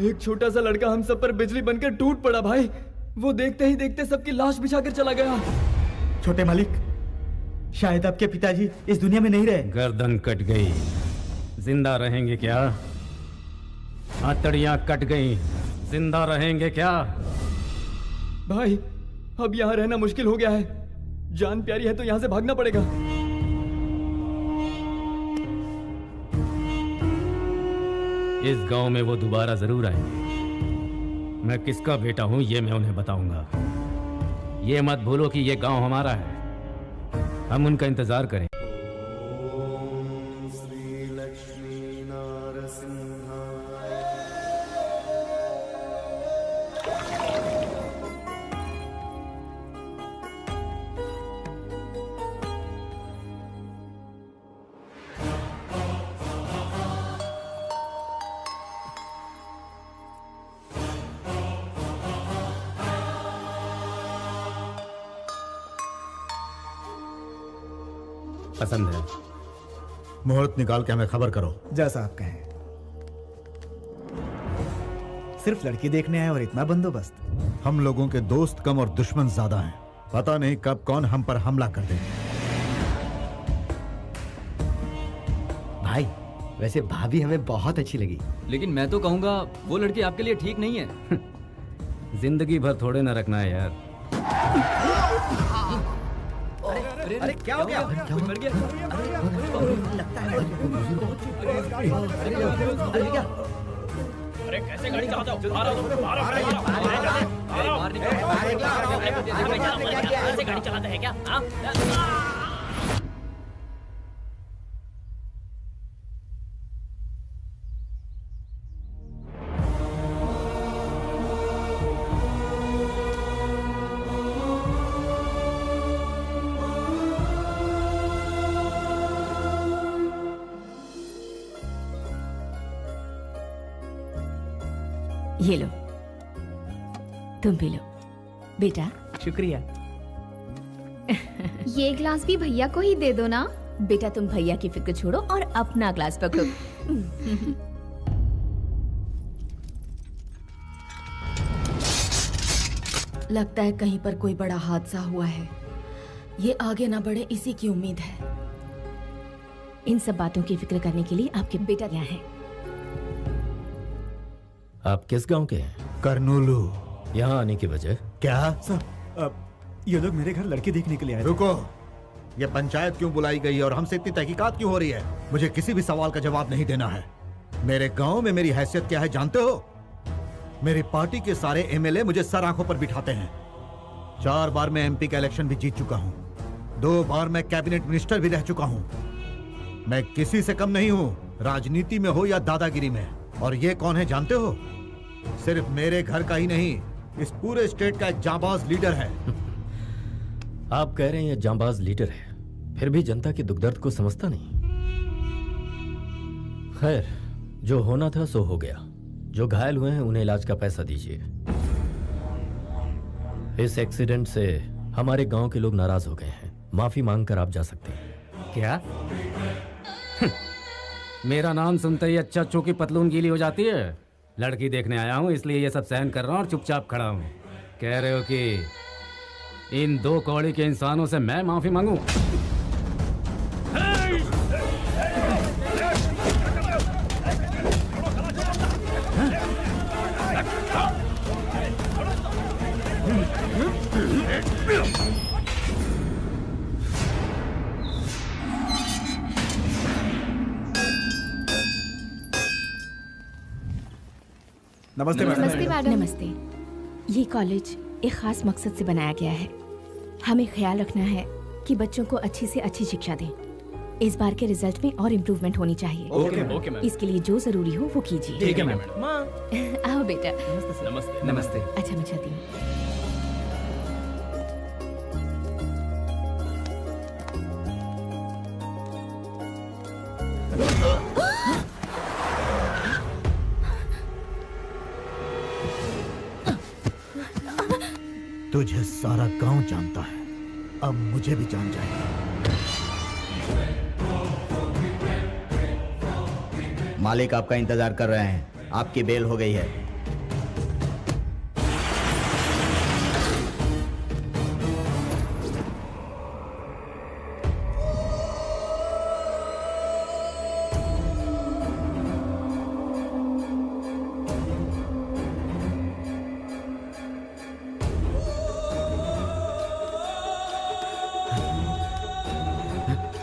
एक छोटा सा लड़का हम सब पर बिजली बनकर टूट पड़ा भाई। वो देखते ही देखते सबकी लाश बिछाकर चला गया। छोटे मालिक, शायद आपके पिताजी इस दुनिया में नहीं रहे। गर्दन कट गई, जिंदा रहेंगे क्या? हथकड़ियां कट गई, जिंदा रहेंगे क्या? भाई अब यहाँ रहना मुश्किल हो गया है। जान प्यारी है तो यहाँ से भागना पड़ेगा। इस गांव में वो दोबारा जरूर आएंगे। मैं किसका बेटा हूं ये मैं उन्हें बताऊंगा। ये मत भूलो कि ये गांव हमारा है। हम उनका इंतजार करें। पसंद है? मुहूर्त निकाल के हमें खबर करो। जैसा आप कहें। सिर्फ लड़की देखने आए और इतना बंदोबस्त? हम लोगों के दोस्त कम और दुश्मन ज्यादा हैं। पता नहीं कब कौन हम पर हमला कर दे। भाई वैसे भाभी हमें बहुत अच्छी लगी, लेकिन मैं तो कहूंगा वो लड़की आपके लिए ठीक नहीं है। जिंदगी भर थोड़े ना रखना है यार। अरे क्या हो गया? कोई मर गया? लगता है अरे कैसे गाड़ी चलाते हो? ऐसे गाड़ी चलाते हैं क्या? ये लो, तुम भी लो बेटा। शुक्रिया। ये ग्लास भी भैया को ही दे दो ना। बेटा तुम भैया की फिक्र छोड़ो और अपना ग्लास पकड़ो। लगता है कहीं पर कोई बड़ा हादसा हुआ है। ये आगे ना बढ़े इसी की उम्मीद है। इन सब बातों की फिक्र करने के लिए आपके बेटा यहाँ है। आप किस गांव के हैं? करनूलू। यहाँ आने की वजह? क्या? ये लोग मेरे घर लड़की देखने के लिए आए थे। रुको, ये पंचायत क्यों बुलाई गई है और हमसे इतनी तहकीकात क्यों हो रही है? मुझे किसी भी सवाल का जवाब नहीं देना है। मेरे गांव में मेरी हैसियत क्या है जानते हो? मेरी पार्टी के सारे एमएलए मुझे सर आंखों पर बिठाते हैं। 4 बार मैं एमपी का इलेक्शन भी जीत चुका हूँ। 2 बार मैं कैबिनेट मिनिस्टर भी रह चुका हूँ। मैं किसी से कम नहीं हूँ, राजनीति में हो या दादागिरी में। और ये कौन है जानते हो? सिर्फ मेरे घर का ही नहीं, इस पूरे स्टेट का एक जांबाज लीडर है। आप कह रहे हैं ये जांबाज लीडर है, फिर भी जनता के दुख दर्द को समझता नहीं। खैर, जो होना था सो हो गया। जो घायल हुए हैं उन्हें इलाज का पैसा दीजिए। इस एक्सीडेंट से हमारे गांव के लोग नाराज हो गए हैं। माफी मांगकर आप जा सकते हैं। क्या? मेरा नाम सुनते ही अच्छा चो की पतलून गीली हो जाती है। लड़की देखने आया हूं इसलिए ये सब सहन कर रहा हूं और चुपचाप खड़ा हूं। कह रहे हो कि इन 2 कौड़ी के इंसानों से मैं माफी मांगूं? नमस्ते मैडम। नमस्ते मैडम। नमस्ते। ये कॉलेज एक खास मकसद से बनाया गया है। हमें ख्याल रखना है कि बच्चों को अच्छी से अच्छी शिक्षा दें। इस बार के रिजल्ट में और इम्प्रूवमेंट होनी चाहिए। Okay ma'am. इसके लिए जो जरूरी हो वो कीजिए। ठीक है मैम। आओ बेटा। नमस्ते। नमस्ते। अच्छा मैं चलती हूँ। तुझे सारा गांव जानता है, अब मुझे भी जान जाएगा। मालिक आपका इंतजार कर रहे हैं। आपकी बेल हो गई है।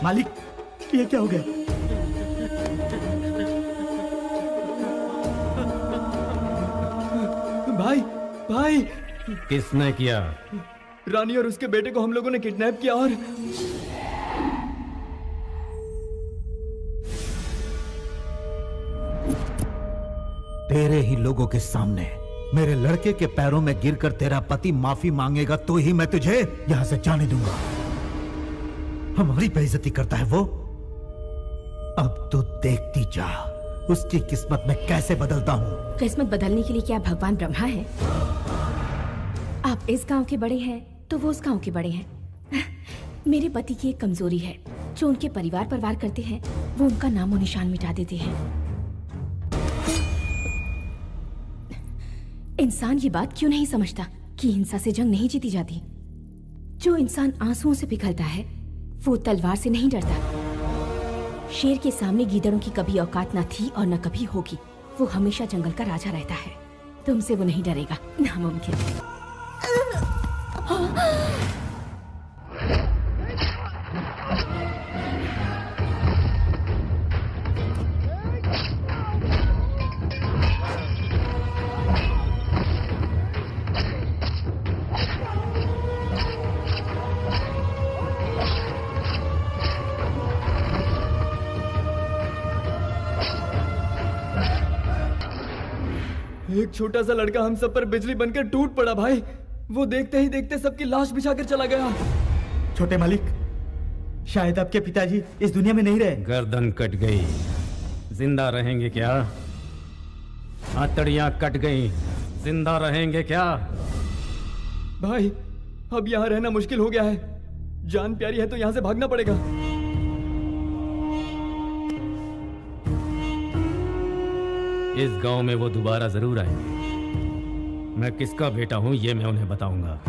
मालिक, ये क्या हो गया? भाई भाई, किसने किया? रानी और उसके बेटे को हम लोगों ने किडनैप किया और तेरे ही लोगों के सामने मेरे लड़के के पैरों में गिरकर तेरा पति माफी मांगेगा तो ही मैं तुझे यहां से जाने दूंगा। हमारी बेइज्जती करता है वो। अब तो देखती जा उसकी किस्मत में कैसे बदलता हूं। किस्मत बदलने के लिए क्या भगवान ब्रह्मा है? आप इस गांव के बड़े हैं तो वो उस गांव के बड़े हैं। मेरे पति की एक कमजोरी है, जो उनके परिवार पर वार करते हैं वो उनका नामो निशान मिटा देते हैं। इंसान ये बात क्यों नहीं समझता कि हिंसा से जंग नहीं जीती जाती? जो इंसान आंसुओं से पिघलता है वो तलवार से नहीं डरता। शेर के सामने गीदड़ों की कभी औकात न थी और न कभी होगी। वो हमेशा जंगल का राजा रहता है। तुमसे वो नहीं डरेगा, नामुमकिन है। एक छोटा सा लड़का हम सब पर बिजली बनकर टूट पड़ा भाई। वो देखते ही देखते सबकी लाश बिछाकर चला गया। छोटे मालिक, शायद आपके पिताजी इस दुनिया में नहीं रहे। गर्दन कट गई, जिंदा रहेंगे क्या? हथड़ियां कट गई, जिंदा रहेंगे क्या? भाई अब यहाँ रहना मुश्किल हो गया है। जान प्यारी है तो यहाँ से भागना पड़ेगा। इस गांव में वो दोबारा जरूर आएंगे। मैं किसका बेटा हूं ये मैं उन्हें बताऊंगा।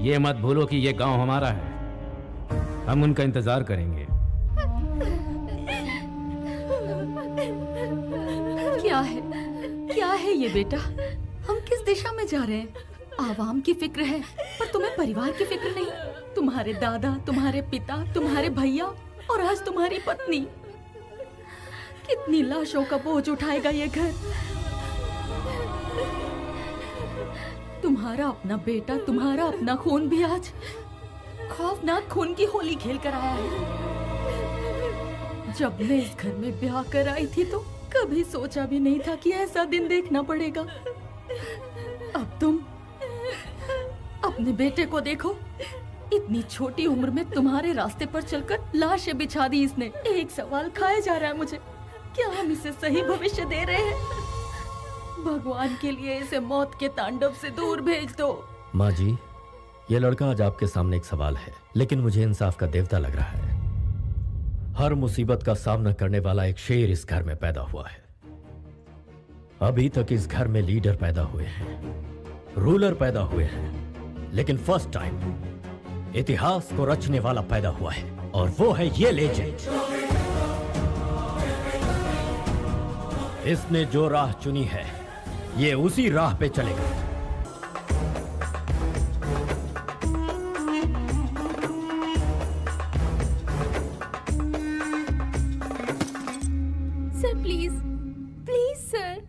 ये मत भूलो कि ये गांव हमारा है। हम उनका इंतजार करेंगे। क्या है ये बेटा? हम किस दिशा में जा रहे हैं? आवाम की फिक्र है पर तुम्हें परिवार की फिक्र नहीं। तुम्हारे दादा, तुम्हारे पिता, तुम्हारे भैया और आज तुम्हारी पत्नी। कितनी लाशों का बोझ उठाएगा ये घर? तुम्हारा अपना बेटा, तुम्हारा अपना खून भी आज खौफनाक खून की होली खेल कर आया है। जब मैं इस घर में ब्याह कर आई थी तो कभी सोचा भी नहीं था कि ऐसा दिन देखना पड़ेगा। अब तुम अपने बेटे को देखो, इतनी छोटी उम्र में तुम्हारे रास्ते पर चलकर लाशें बिछा दी इसने। एक सवाल खाया जा रहा है मुझे, क्या हम इसे सही भविष्य दे रहे हैं? भगवान के लिए इसे मौत के तांडव से दूर भेज दो। माँ जी, ये लड़का आज आपके सामने एक सवाल है, लेकिन मुझे इंसाफ का देवता लग रहा है। हर मुसीबत का सामना करने वाला एक शेर इस घर में पैदा हुआ है। अभी तक इस घर में लीडर पैदा हुए हैं, रूलर पैदा हुए हैं, लेकिन फर्स्ट टाइम इतिहास को रचने वाला पैदा हुआ है, और वो है ये लेजेंड। इसने जो राह चुनी है ये उसी राह पे चलेगा। सर प्लीज, प्लीज सर,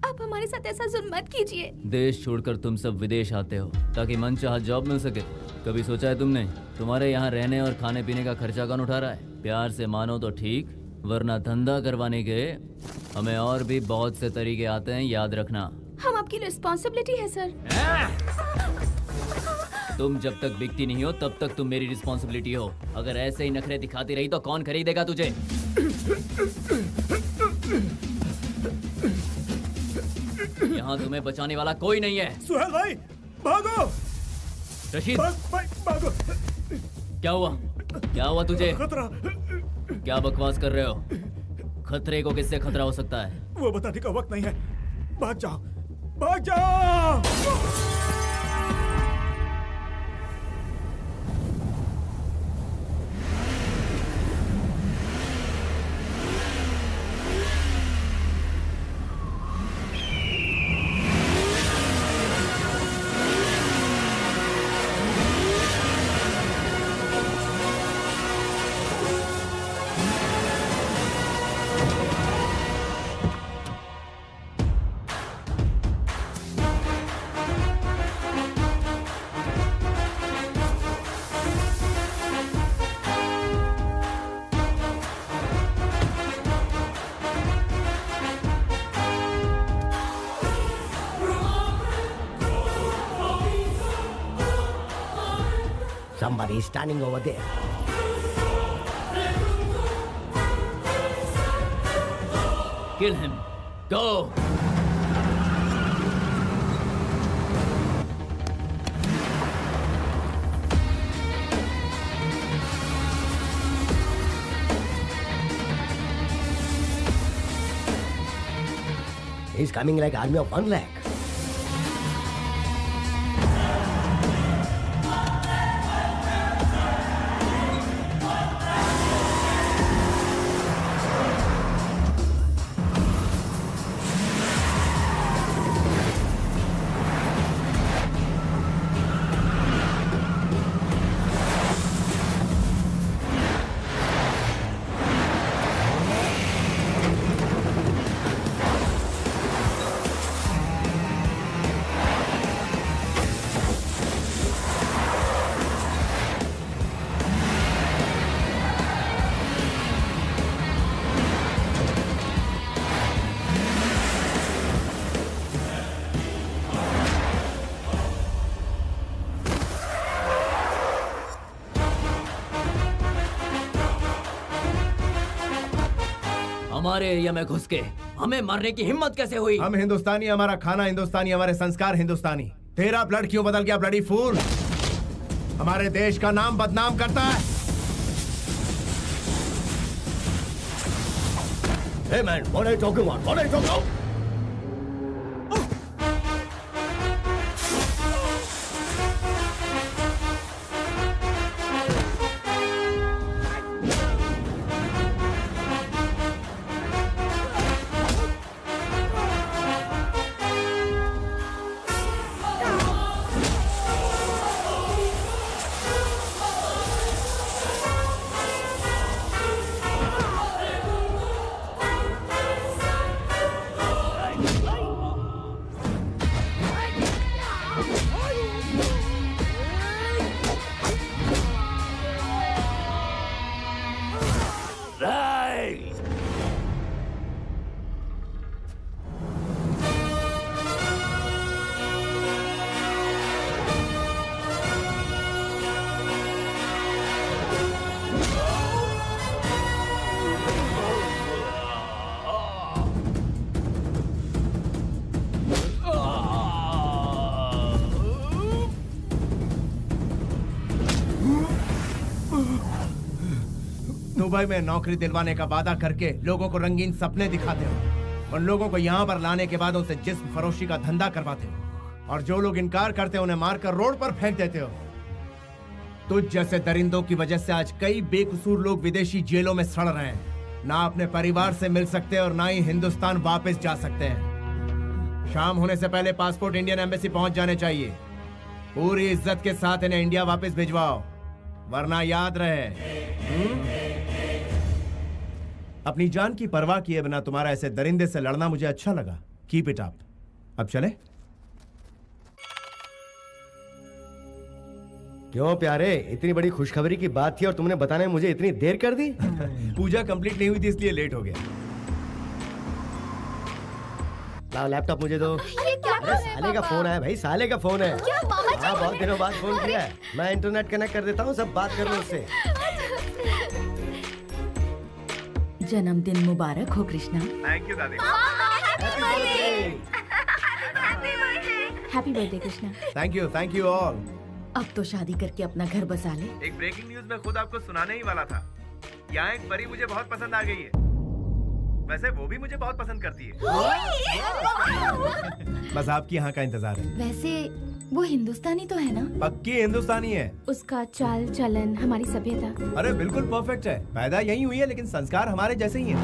आप हमारे साथ ऐसा जुल्म मत कीजिए। देश छोड़कर तुम सब विदेश आते हो ताकि मनचाहा जॉब मिल सके। कभी सोचा है तुमने तुम्हारे यहाँ रहने और खाने पीने का खर्चा कौन उठा रहा है? प्यार से मानो तो ठीक, वरना धंधा करवाने के हमें और भी बहुत से तरीके आते हैं, याद रखना। हम आपकी रिस्पॉन्सिबिलिटी है सर। तुम जब तक बिकती नहीं हो तब तक तुम मेरी रिस्पॉन्सिबिलिटी हो। अगर ऐसे ही नखरे दिखाती रही तो कौन खरीदेगा तुझे? यहाँ तुम्हें बचाने वाला कोई नहीं है। सुहेल भाई भागो! रशीद, भागो! क्या हुआ? क्या हुआ तुझे? खतरा! क्या बकवास कर रहे हो? खतरे को किससे खतरा हो सकता है? वो बताने का वक्त नहीं है। भाग जाओ, भाग जाओ! Somebody is standing over there. Kill him. Go. He's coming like army of 1 lakh. हमारे एरिया में घुस के हमें मारने की हिम्मत कैसे हुई? हम हिंदुस्तानी, हमारा खाना हिंदुस्तानी, हमारे संस्कार हिंदुस्तानी। तेरा ब्लड क्यों बदल गया ब्लडी फूल? हमारे देश का नाम बदनाम करता है। Hey man, what are you talking about? What are you talking about? Dubai में नौकरी दिलवाने का वादा करके लोगों को रंगीन सपने दिखाते हो। उन लोगों को यहाँ पर लाने के बाद उनसे जिस्म फरोशी का धंधा करवाते हो, और जो लोग इनकार करते हो उन्हें मारकर रोड पर फेंक देते हो। तुझ जैसे दरिंदों की वजह से आज कई बेकसूर लोग विदेशी जेलों में सड़ रहे हैं। ना अपने परिवार से मिल सकते और ना ही हिंदुस्तान वापस जा सकते हैं। शाम होने से पहले पासपोर्ट इंडियन एम्बेसी पहुंच जाने चाहिए। पूरी इज्जत के साथ इन्हें इंडिया वापस भिजवाओ, वरना याद रहे अपनी जान की परवाह किए बिना तुम्हारा ऐसे दरिंदे से लड़ना मुझे अच्छा लगा। Keep it up. अब चले? क्यों प्यारे, इतनी बड़ी खुशखबरी की बात थी और तुमने बताने में मुझे इतनी देर कर दी? पूजा कंप्लीट नहीं हुई थी इसलिए लेट हो गया। लाओ लैपटॉप मुझे दो। ये क्या अरे साले का फोन है भाई, साले का फोन है। क्या मामा जी? हाँ, बहुत दिनों बाद फोन किया है। मैं इंटरनेट कनेक्ट कर देता हूँ, सब बात कर लो उससे। जन्मदिन मुबारक हो कृष्णा। थैंक यू दादी। Happy birthday Krishna. Thank you all. अब तो शादी करके अपना घर बसा ले। एक ब्रेकिंग न्यूज मैं खुद आपको सुनाने ही वाला था। यहाँ एक परी मुझे बहुत पसंद आ गई है। वैसे वो भी मुझे बहुत पसंद करती है। बस आपकी यहाँ का इंतजार है। वैसे वो हिंदुस्तानी तो है ना? पक्की हिंदुस्तानी है। उसका चाल चलन, हमारी सभ्यता। अरे बिल्कुल परफेक्ट है। पैदा यहीं हुई है लेकिन संस्कार हमारे जैसे ही हैं।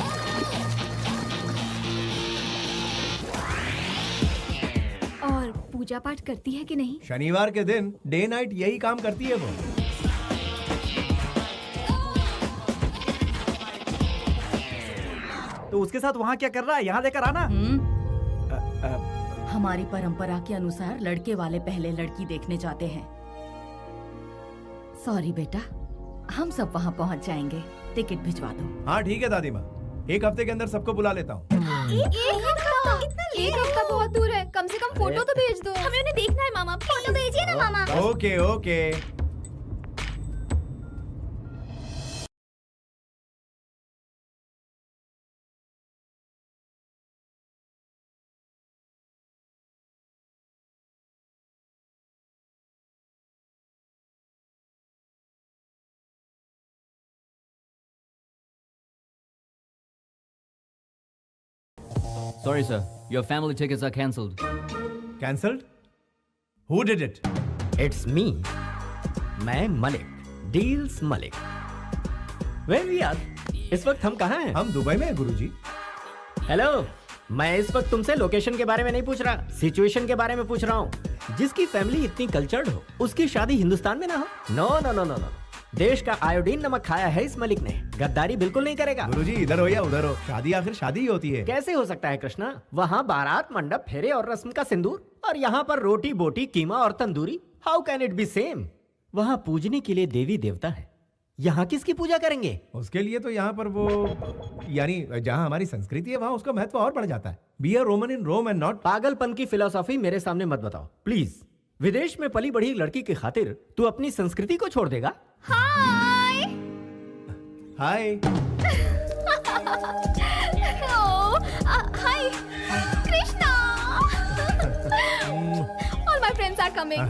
और पूजा पाठ करती है कि नहीं? शनिवार के दिन डे नाइट यही काम करती है वो। तो उसके साथ वहाँ क्या कर रहा है? यहाँ लेकर आना। हमारी परंपरा के अनुसार लड़के वाले पहले लड़की देखने जाते हैं। सॉरी बेटा, हम सब वहाँ पहुँच जाएंगे। टिकट भिजवा दो। हाँ ठीक है दादी माँ, एक हफ्ते के अंदर सबको बुला लेता हूँ। एक हफ्ता बहुत दूर है, कम से कम फोटो तो भेज दो। हमें उन्हें देखना है मामा, फोटो भेजिए ना मामा। Okay okay. Sorry, sir. Your family tickets are cancelled. Cancelled? Who did it? It's me, मैं मलिक, डील्स मलिक। वेल यार, इस वक्त हम कहाँ हैं? हम दुबई में हैं गुरुजी। हेलो, मैं इस वक्त तुमसे लोकेशन के बारे में नहीं पूछ रहा, सिचुएशन के बारे में पूछ रहा हूँ। जिसकी फैमिली इतनी कल्चर्ड हो, उसकी शादी हिंदुस्तान में ना हो? No no no no no, देश का आयोडीन नमक खाया है इस मलिक ने, गद्दारी बिल्कुल नहीं करेगा। गुरुजी इधर हो या उधर हो, शादी आखिर शादी ही होती है। कैसे हो सकता है कृष्णा? वहाँ बारात, मंडप, फेरे और रस्म का सिंदूर, और यहाँ पर रोटी बोटी, कीमा और tandoori. How can it be same? वहाँ पूजने के लिए देवी देवता है, यहाँ किसकी पूजा करेंगे? उसके लिए तो यहाँ पर वो, यानी जहाँ हमारी संस्कृति है वहाँ उसका महत्व और बढ़ जाता है। Be a Roman in Rome and not. पागलपन की फिलॉसफी मेरे सामने मत बताओ प्लीज। विदेश में पली बढ़ी लड़की की खातिर तू अपनी संस्कृति को छोड़ देगा? Hi hi hi Krishna. All my friends are coming.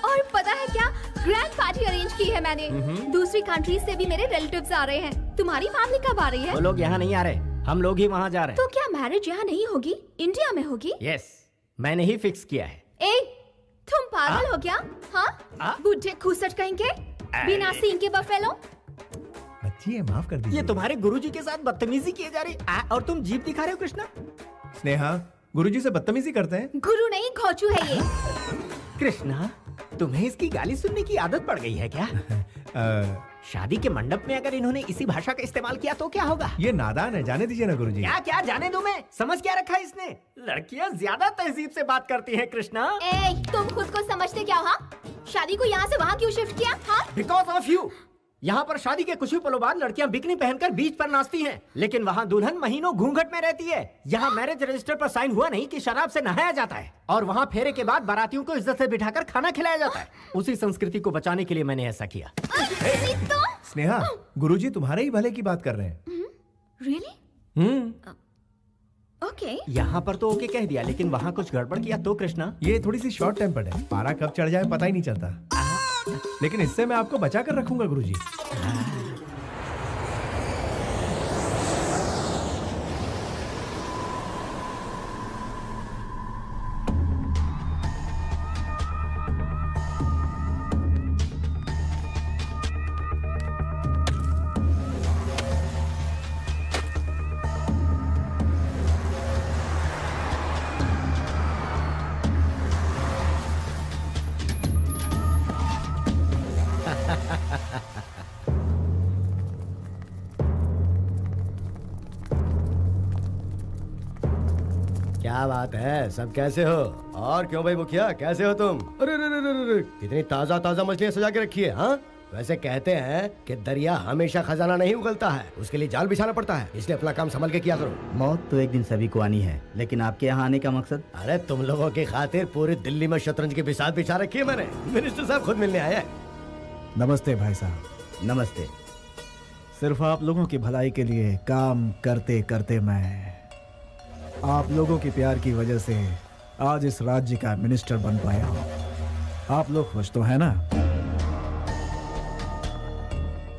और पता है क्या, ग्रैंड पार्टी अरेंज की है मैंने। दूसरी कंट्री से भी मेरे रिलेटिव्स आ रहे हैं। तुम्हारी फैमिली कब आ रही है? वो लोग यहाँ नहीं आ रहे, हम लोग ही वहाँ जा रहे हैं। तो क्या मैरिज यहाँ नहीं होगी, इंडिया में होगी? यस, मैंने ही फिक्स किया है। ए, तुम पागल हो क्या? हाँ, बुढ़े खूसट कहेंगे, बिना सींग के बफेलो। बच्ची है, माफ कर दीजिए। ये तुम्हारे गुरुजी के साथ बदतमीजी किए जा रही और तुम जीप दिखा रहे हो कृष्णा। स्नेहा, गुरुजी से बदतमीजी करते हैं? गुरु नहीं, घोचू है ये। कृष्णा, तुम्हें इसकी गाली सुनने की आदत पड़ गई है क्या? शादी के मंडप में अगर इन्होंने इसी भाषा का इस्तेमाल किया तो क्या होगा? ये नादान है, जाने दीजिए ना गुरुजी। क्या क्या जाने दो, मैं समझ क्या रखा है इसने? लड़कियां ज्यादा तहजीब से बात करती हैं कृष्णा। ए, तुम खुद को समझते क्या हो? हाँ, शादी को यहाँ से वहाँ क्यों शिफ्ट किया? हाँ, बिकॉज ऑफ यू। यहाँ पर शादी के कुछ ही पलों बाद लड़कियां बिकनी पहनकर बीच पर नाचती हैं, लेकिन वहाँ दुल्हन महीनों घूंघट में रहती है। यहाँ मैरिज रजिस्टर पर साइन हुआ नहीं कि शराब से नहाया जाता है, और वहाँ फेरे के बाद बारातियों को इज्जत से बिठाकर खाना खिलाया जाता है। उसी संस्कृति को बचाने के लिए मैंने ऐसा किया। स्नेहा, गुरुजी तुम्हारे ही भले की बात कर रहे हैं। रियली? ओके। यहाँ पर तो ओके कह दिया, लेकिन वहाँ कुछ गड़बड़ किया तो कृष्णा? ये थोड़ी सी शॉर्ट टेम्पर्ड है, पारा कब चढ़ जाए पता ही नहीं चलता। लेकिन इससे मैं आपको बचा कर रखूंगा गुरुजी। क्या बात है, सब कैसे हो? और क्यों भाई मुखिया, कैसे हो तुम? अरे रे रे रे रे, कितनी ताजा ताजा मछलियां सजा के रखी है। हाँ, वैसे कहते हैं कि दरिया हमेशा खजाना नहीं उगलता है, उसके लिए जाल बिछाना पड़ता है, इसलिए अपना काम संभल के किया करो। मौत तो एक दिन सभी को आनी है, लेकिन आपके यहाँ आने का मकसद? अरे तुम लोगों की खातिर पूरी दिल्ली में शतरंज की बिसात बिछा रखी है मैंने। मिनिस्टर साहब खुद मिलने आए हैं। नमस्ते भाई साहब। नमस्ते। सिर्फ आप लोगों की भलाई के लिए काम करते करते मैं आप लोगों के प्यार की वजह से आज इस राज्य का मिनिस्टर बन पाया हूँ। आप लोग खुश तो है ना?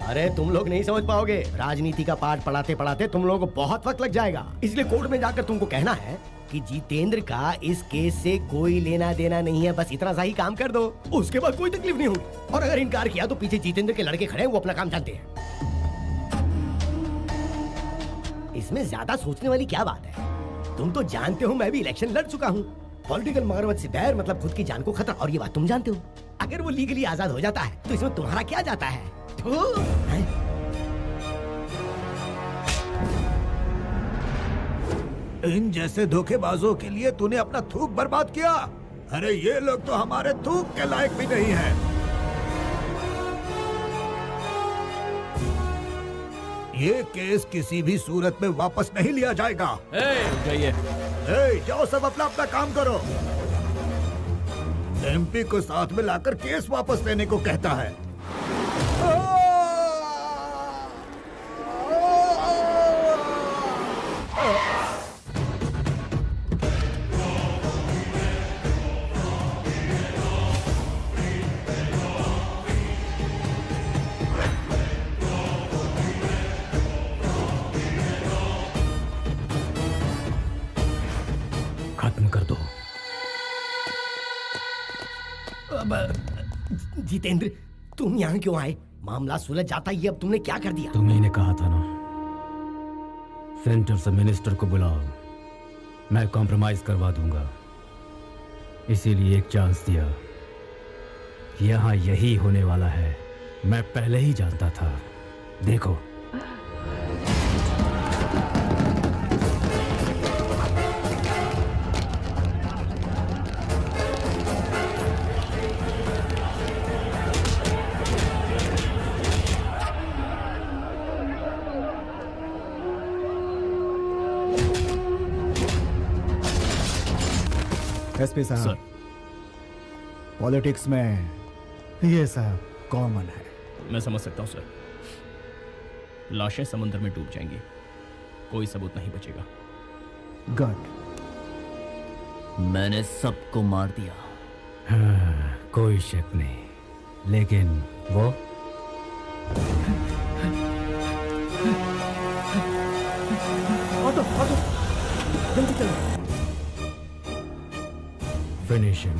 अरे तुम लोग नहीं समझ पाओगे, राजनीति का पाठ पढ़ाते पढ़ाते तुम लोगों को बहुत वक्त लग जाएगा, इसलिए कोर्ट में जाकर तुमको कहना है कि जितेंद्र का इस केस से कोई लेना देना नहीं है, बस इतना सा ही काम कर दो, उसके बाद कोई तकलीफ नहीं होगी। और अगर इनकार किया तो पीछे जितेंद्र के लड़के खड़े हैं, वो अपना काम जानते हैं। इसमें ज्यादा सोचने वाली क्या बात है? तुम तो जानते हो मैं भी इलेक्शन लड़ चुका हूँ। पॉलिटिकल मगरमच्छ से बैर मतलब खुद की जान को खतरा, और ये बात तुम जानते हो। अगर वो लीगली आजाद हो जाता है तो इसमें तुम्हारा क्या जाता है? इन जैसे धोखेबाजों के लिए तूने अपना थूक बर्बाद किया। अरे ये लोग तो हमारे थूक के लायक भी नहीं है। ये केस किसी भी सूरत में वापस नहीं लिया जाएगा। जाओ सब अपना अपना काम करो। एमपी को साथ में लाकर केस वापस लेने को कहता है। जितेंद्र, तुम यहाँ क्यों आए? मामला सुलझ जाता ही, अब तुमने क्या कर दिया? तुम्ही ने कहा था ना, सेंटर से मिनिस्टर को बुलाओ, मैं कॉम्प्रोमाइज करवा दूंगा। इसीलिए एक चांस दिया। यहाँ यही होने वाला है, मैं पहले ही जानता था। देखो, एसपी साहब, पॉलिटिक्स में ये सब कॉमन है। मैं समझ सकता हूँ सर। लाशें समुद्र में डूब जाएंगी, कोई सबूत नहीं बचेगा। गुड। मैंने सबको मार दिया। हाँ, कोई शक नहीं, लेकिन वो ऑटो, ऑटो, जल्दी चलो। फिनिशिंग।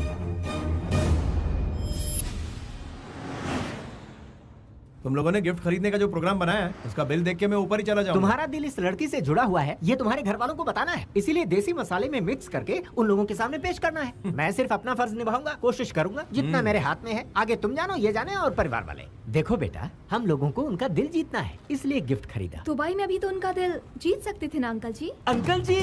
तुम लोगों ने गिफ्ट खरीदने का जो प्रोग्राम बनाया है, उसका बिल देख के मैं ऊपर ही चला जाऊंगा। तुम्हारा दिल इस लड़की से जुड़ा हुआ है, ये तुम्हारे घर वालों को बताना है, इसीलिए देसी मसाले में मिक्स करके उन लोगों के सामने पेश करना है। मैं सिर्फ अपना फर्ज निभाऊंगा, कोशिश करूंगा जितना मेरे हाथ में है। आगे तुम जानो, ये जाने और परिवार वाले। देखो बेटा, हम लोगों को उनका दिल जीतना है, इसलिए गिफ्ट खरीदा। दुबई में भी तो उनका दिल जीत सकते थे ना अंकल जी। अंकल जी,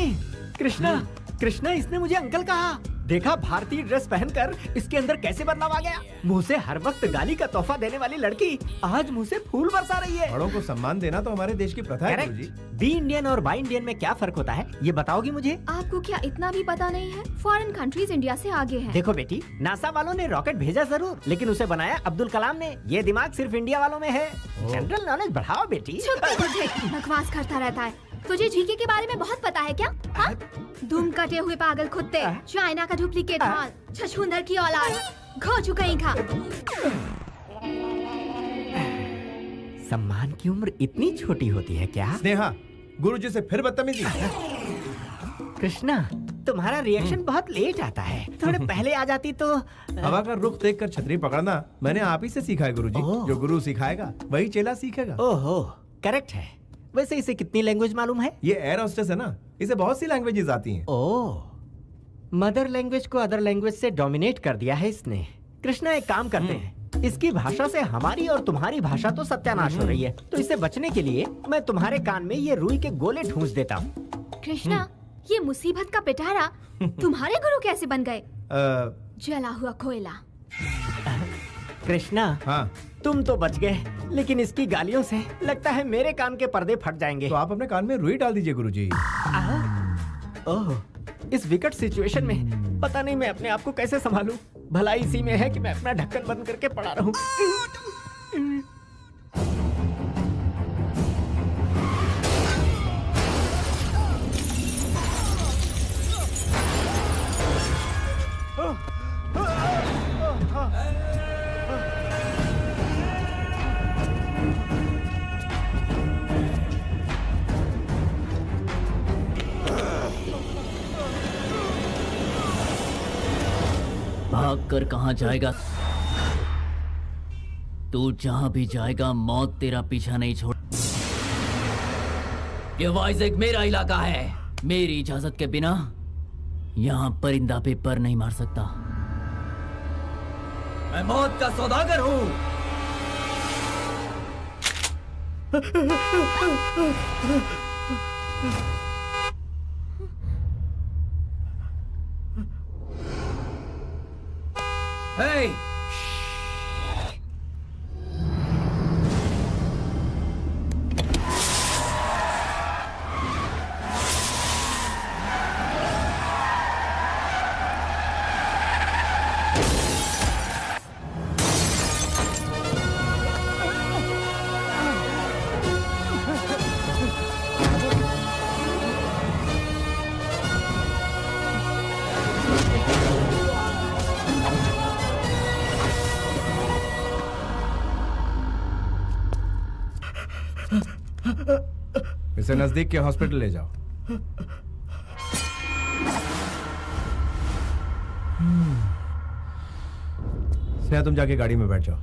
कृष्णा, कृष्णा, इसने मुझे अंकल कहा। देखा भारतीय ड्रेस पहनकर इसके अंदर कैसे बदलाव आ गया। मुंह से हर वक्त गाली का तोहफा देने वाली लड़की आज मुंह से फूल बरसा रही है। बड़ों को सम्मान देना तो हमारे देश की प्रथा है गुरुजी। बी इंडियन और बाई इंडियन में क्या फर्क होता है, ये बताओगी मुझे? आपको क्या इतना भी पता नहीं है? फॉरेन कंट्रीज इंडिया से आगे हैं। देखो बेटी, नासा वालों ने रॉकेट भेजा जरूर, लेकिन उसे बनाया अब्दुल कलाम ने। ये दिमाग सिर्फ इंडिया वालों में है। जनरल नॉलेज बढ़ाओ बेटी। चुप बुद्धे, बकवास करता रहता है। तुझे जीके के बारे में बहुत पता है क्या? हाँ? दुम कटे हुए पागल कुत्ते, चाइना का डुप्लीकेट माल, छछूंदर की औलाद, खो चुका ही खा। सम्मान की उम्र इतनी छोटी होती है क्या? स्नेहा, गुरुजी से फिर बदतमीजी। कृष्णा, तुम्हारा रिएक्शन बहुत लेट आता है, थोड़े पहले आ जाती तो। हवा का रुख देखकर छतरी पकड़ना मैंने आप ही से सीखा है गुरुजी। जो गुरु सिखाएगा वही चेला सीखेगा। ओहो, करेक्ट है। वैसे इसे कितनी लैंग्वेज मालूम है? ये एयर होस्टेस है ना, इसे बहुत सी लैंग्वेजेस आती हैं। ओह, मदर लैंग्वेज को अदर लैंग्वेज से डोमिनेट कर दिया है इसने। कृष्णा, एक काम करते हैं, इसकी भाषा से हमारी और तुम्हारी भाषा तो सत्यानाश हो रही है, तो इससे बचने के लिए मैं तुम्हारे कान में ये रुई के गोले ठूंस देता हूँ। कृष्णा, ये मुसीबत का पिटारा तुम्हारे गुरु कैसे बन गए? जला हुआ कोयला। कृष्णा, हाँ? तुम तो बच गए, लेकिन इसकी गालियों से लगता है मेरे कान के पर्दे फट जाएंगे। तो आप अपने कान में रुई डाल दीजिए गुरुजी। ओह, इस विकट सिचुएशन में पता नहीं मैं अपने आप को कैसे संभालूं। भलाई इसी में है कि मैं अपना ढक्कन बंद करके पड़ा रहूं। भाग कर कहाँ जाएगा? तू जहां भी जाएगा मौत तेरा पीछा नहीं छोड़। ये वाइज़ेग मेरा इलाका है, मेरी इजाजत के बिना यहाँ परिंदा भी पर नहीं मार सकता। मैं मौत का सौदागर हूँ। Hey! इसे नजदीक के हॉस्पिटल ले जाओ। स्नेहा तुम जाके गाड़ी में बैठ जाओ।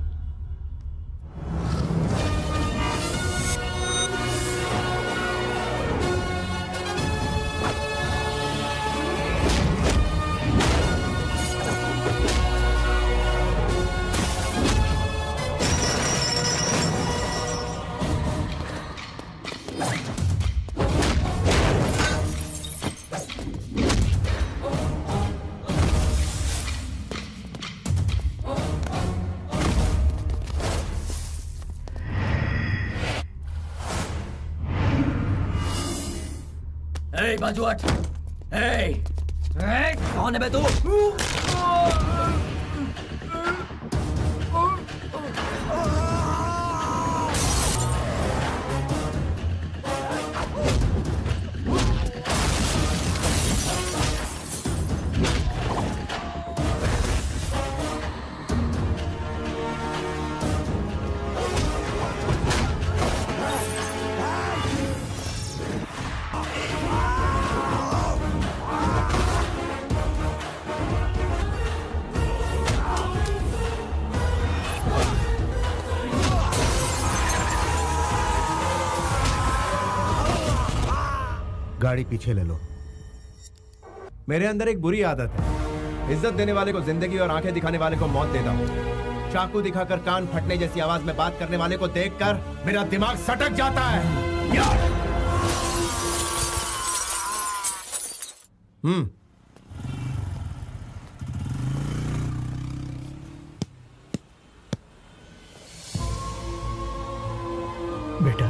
बाजू हट। कौन है बे तू? गाड़ी पीछे ले लो। मेरे अंदर एक बुरी आदत है, इज्जत देने वाले को जिंदगी और आंखें दिखाने वाले को मौत देता हूँ। चाकू दिखाकर कान फटने जैसी आवाज में बात करने वाले को देखकर मेरा दिमाग सटक जाता है। यार। बेटा